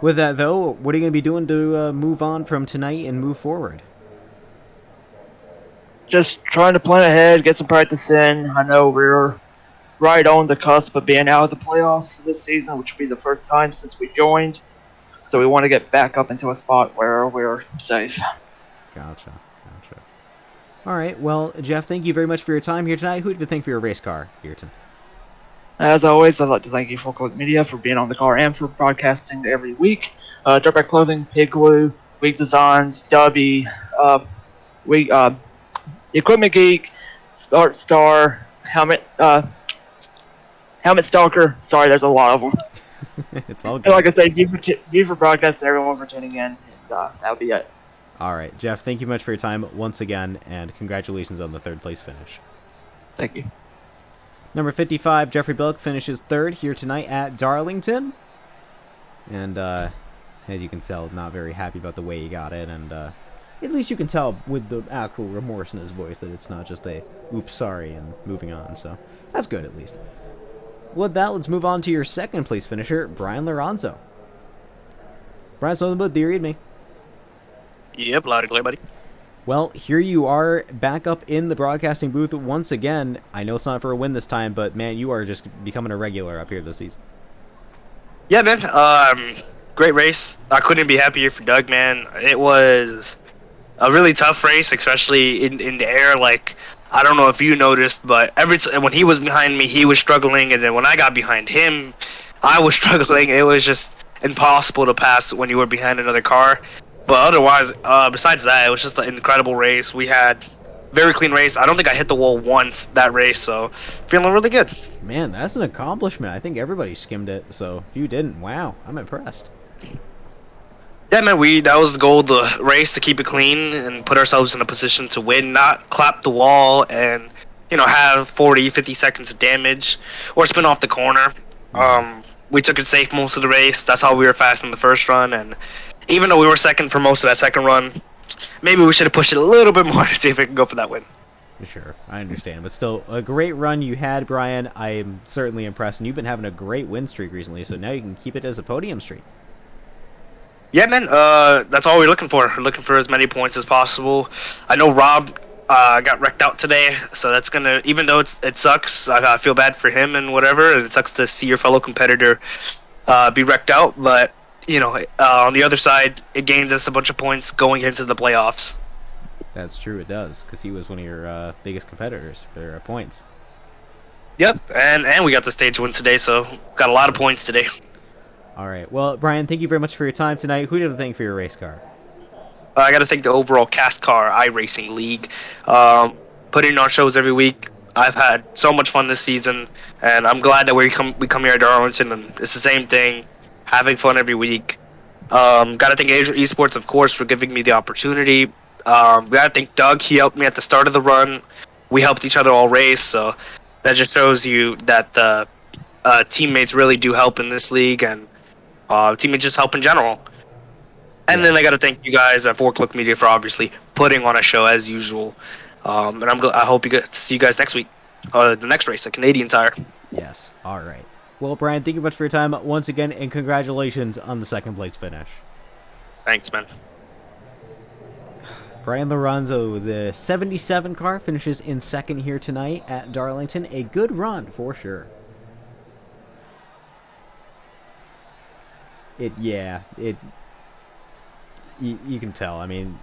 with that though, what are you going to be doing to move on from tonight and move forward? Just trying to plan ahead, get some practice in. I know we're right on the cusp of being out of the playoffs for this season, which will be the first time since we joined. So we want to get back up into a spot where we're safe. Gotcha. All right. Well, Jeff, thank you very much for your time here tonight. Who do you think for your race car here tonight? As always, I'd like to thank you, Full Clip Media, for being on the car and for broadcasting every week. Throwback Clothing, Pig Glue, Week Designs, Dubby, Equipment Geek, Smart Star, Helmet Stalker. Sorry, there's a lot of them. It's all good. And like I said, you for broadcasting, everyone for tuning in. And, that'll be it. All right, Jeff, thank you much for your time once again, and congratulations on the third place finish. Thank you. Number 55, Jeffrey Belk finishes third here tonight at Darlington. And as you can tell, not very happy about the way he got it. And at least you can tell with the actual remorse in his voice that it's not just a oops, sorry, and moving on. So that's good at least. With that, let's move on to your second place finisher, Brian Lorenzo. Brian, something do you read me? Yep, loud and clear, buddy. Well, here you are back up in the broadcasting booth once again. I know it's not for a win this time, but man, you are just becoming a regular up here this season. Yeah, man. Great race. I couldn't be happier for Doug, man. It was a really tough race, especially in the air. Like, I don't know if you noticed, but when he was behind me, he was struggling, and then when I got behind him, I was struggling. It was just impossible to pass when you were behind another car. But otherwise, besides that, it was just an incredible race. We had very clean race. I don't think I hit the wall once that race, so feeling really good. Man, that's an accomplishment. I think everybody skimmed it, so if you didn't, wow, I'm impressed. Yeah, man, that was the goal of the race, to keep it clean and put ourselves in a position to win, not clap the wall and, have 40, 50 seconds of damage or spin off the corner. We took it safe most of the race. That's how we were fast in the first run, and even though we were second for most of that second run, maybe we should have pushed it a little bit more to see if we can go for that win. Sure, I understand. But still, a great run you had, Brian. I am certainly impressed. And you've been having a great win streak recently, so now you can keep it as a podium streak. Yeah, man, that's all we're looking for. We're looking for as many points as possible. I know Rob got wrecked out today, so that's going to, even though it sucks, I feel bad for him and whatever, and it sucks to see your fellow competitor be wrecked out, but on the other side, it gains us a bunch of points going into the playoffs. That's true, it does, because he was one of your biggest competitors for points. Yep, and we got the stage win today, so got a lot of points today. All right, well, Brian, thank you very much for your time tonight. Who did you thank for your race car? I got to thank the overall CASCAR iRacing League. Putting on shows every week. I've had so much fun this season, and I'm glad that we come here at Darlington, and it's the same thing. Having fun every week. Gotta thank Asia Esports, of course, for giving me the opportunity. Gotta thank Doug. He helped me at the start of the run. We helped each other all race, so that just shows you that the teammates really do help in this league, and teammates just help in general. And then I gotta thank you guys at 4 Click Media for obviously putting on a show as usual. And I hope you get to see you guys next week, the next race, the Canadian Tire. Yes. All right. Well, Brian, thank you much for your time once again, and congratulations on the second place finish. Thanks, man. Brian Lorenzo, the 77 car, finishes in second here tonight at Darlington. A good run for sure. You can tell. I mean,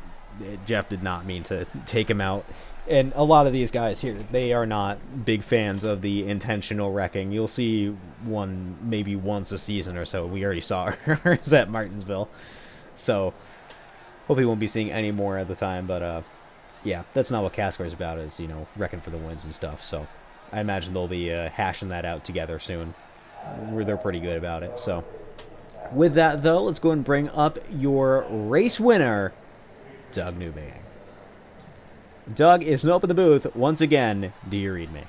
Jeff did not mean to take him out. And a lot of these guys here, they are not big fans of the intentional wrecking. You'll see one maybe once a season or so. We already saw ours at Martinsville. So, hopefully we won't be seeing any more at the time. But, yeah, that's not what CASCAR is about, is, wrecking for the wins and stuff. So, I imagine they'll be hashing that out together soon. They're pretty good about it. So, with that, though, let's go and bring up your race winner, Doug Newbank. Doug is up in the booth once again. Do you read me?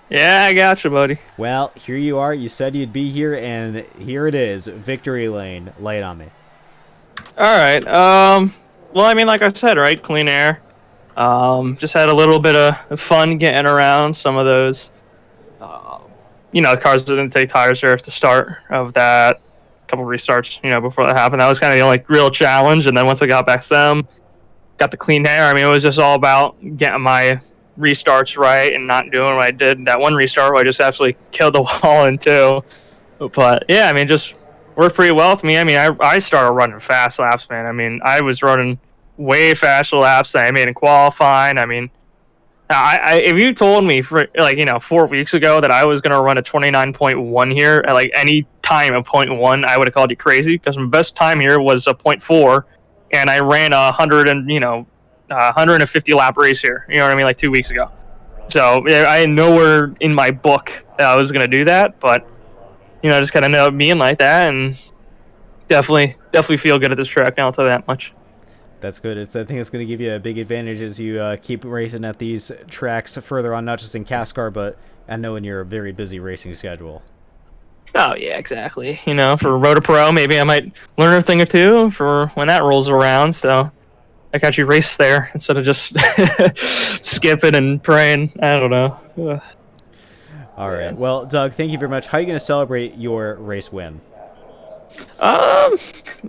Yeah, I got you, buddy. Well, here you are. You said you'd be here, and here it is. Victory lane. Lay it on me. All right. Well, I mean, like I said, right? Clean air. Just had a little bit of fun getting around some of those. Cars that didn't take tires there at the start of that. Couple restarts, before that happened. That was kind of the only real challenge. And then once I got back to them, got the clean air. I mean, it was just all about getting my restarts right and not doing what I did. That one restart where I just absolutely killed the wall in two. But yeah, I mean, just worked pretty well with me. I mean, I started running fast laps, man. I mean, I was running way faster laps than I made in qualifying. I mean, if you told me for 4 weeks ago that I was going to run a 29.1 here at like any time of 0.1, I would have called you crazy, because my best time here was a 0.4, and I ran a 150 lap race here. You know what I mean? Like 2 weeks ago. So yeah, I had nowhere in my book that I was going to do that, but just kind of know it being like that, and definitely feel good at this track now. I'll tell you that much. That's good. I think it's going to give you a big advantage as you keep racing at these tracks further on, not just in CASCAR, but I know in your very busy racing schedule. Oh, yeah, exactly. For Roto Pro, maybe I might learn a thing or two for when that rolls around, so I got you race there instead of just skipping and praying. I don't know. Ugh. All right. Well, Doug, thank you very much. How are you going to celebrate your race win? I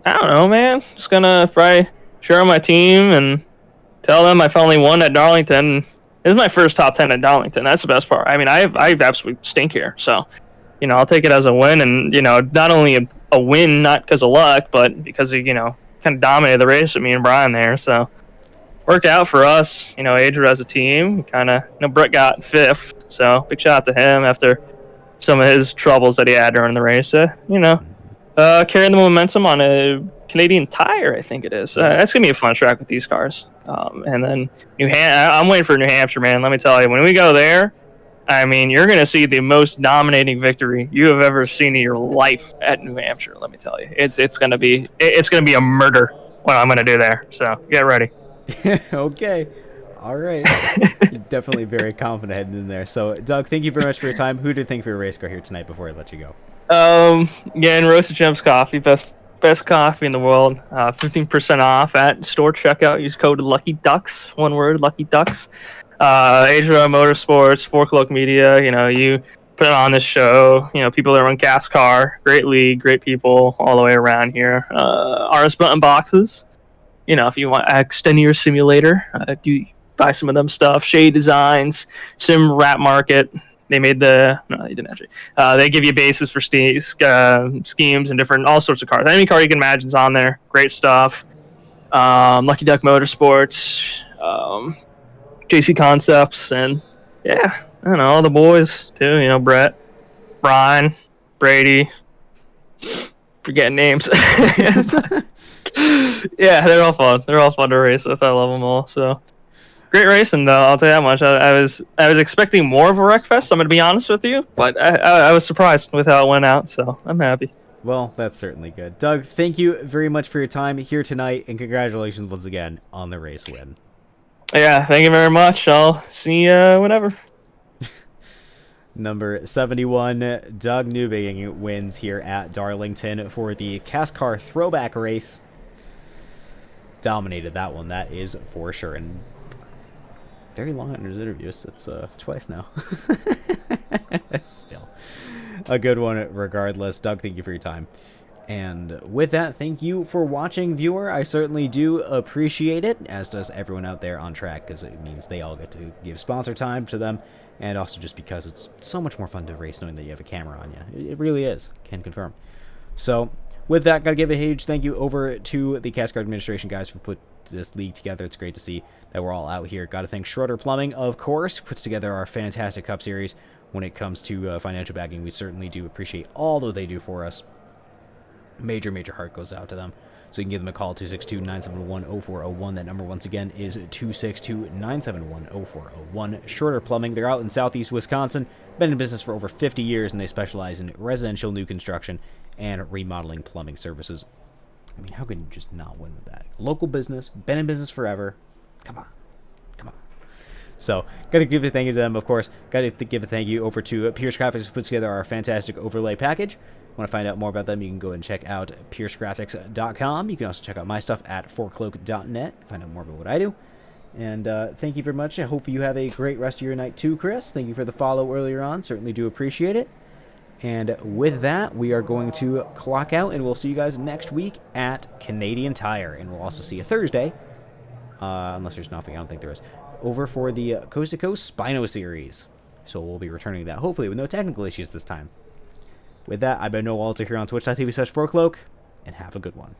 don't know, man. Just gonna probably share on my team and tell them I finally won at Darlington. This is my first top 10 at Darlington. That's the best part. I mean, I absolutely stink here. So, I'll take it as a win. And, not only a win, not because of luck, but because of, kind of dominated the race with me and Brian there. So, worked out for us, Adria as a team. Kind of, Brett got 5th. So, big shout out to him after some of his troubles that he had during the race. Carrying the momentum on a Canadian Tire, I think it is. That's going to be a fun track with these cars. And then I'm waiting for New Hampshire, man. Let me tell you, when we go there, I mean, you're going to see the most dominating victory you have ever seen in your life at New Hampshire. Let me tell you, it's going to be a murder what I'm going to do there. So get ready. Okay. All right. You're definitely very confident heading in there. So, Doug, thank you very much for your time. Who do you think for your race car here tonight before I let you go? Again, Roasted Gems Coffee, best coffee in the world. 15% off at store checkout. Use code Lucky Ducks. One word, Lucky Ducks. Adria Motorsports, Forkloak Media. You put it on this show. People that run CASCAR, great league, great people all the way around here. RS Button boxes. If you want Extend Simulator, do buy some of them stuff. Shade Designs, Sim Rap Market. They made no, they didn't actually. They give you bases for schemes and all sorts of cars. Any car you can imagine is on there. Great stuff. Lucky Duck Motorsports, JC Concepts, and yeah, I don't know, all the boys too. Brett, Brian, Brady. Forgetting names. Yeah, they're all fun. They're all fun to race with. I love them all. So. Great racing, though. I'll tell you that much. I was expecting more of a wreck fest. I'm going to be honest with you, but I was surprised with how it went out, so I'm happy. Well, that's certainly good. Doug, thank you very much for your time here tonight, and congratulations once again on the race win. Yeah, thank you very much. I'll see you whenever. Number 71, Doug Newbing wins here at Darlington for the CASCAR Throwback race. Dominated that one, that is for sure. And very long in his interviews. It's twice now. Still a good one regardless. Doug, thank you for your time. And with that, thank you for watching, viewer. I certainly do appreciate it, as does everyone out there on track, because it means they all get to give sponsor time to them, and also just because it's so much more fun to race knowing that you have a camera on you. It really is. Can confirm. So with that, gotta give a huge thank you over to the CASCAR administration guys for putting this league together. It's great to see that we're all out here. Gotta thank Schroeder Plumbing, of course, who puts together our fantastic Cup Series. When it comes to financial backing, we certainly do appreciate all that they do for us. Major heart goes out to them. So you can give them a call, 262-971-0401. That number, once again, is 262-971-0401. Schroeder Plumbing. They're out in southeast Wisconsin. Been in business for over 50 years, and they specialize in residential new construction and remodeling plumbing services. I mean, how can you just not win with that? Local business, been in business forever. Come on. So, got to give a thank you to them, of course. Got to give a thank you over to Pierce Graphics, who puts together our fantastic overlay package. Want to find out more about them, you can go and check out piercegraphics.com. You can also check out my stuff at fourcloak.net, find out more about what I do. And thank you very much. I hope you have a great rest of your night too, Chris. Thank you for the follow earlier on. Certainly do appreciate it. And with that, we are going to clock out, and we'll see you guys next week at Canadian Tire. And we'll also see you Thursday, unless there's nothing, I don't think there is, over for the Coast to Coast Spino series. So we'll be returning to that, hopefully with no technical issues this time. With that, I've been Noah Walter here on twitch.tv/4cloak, and have a good one.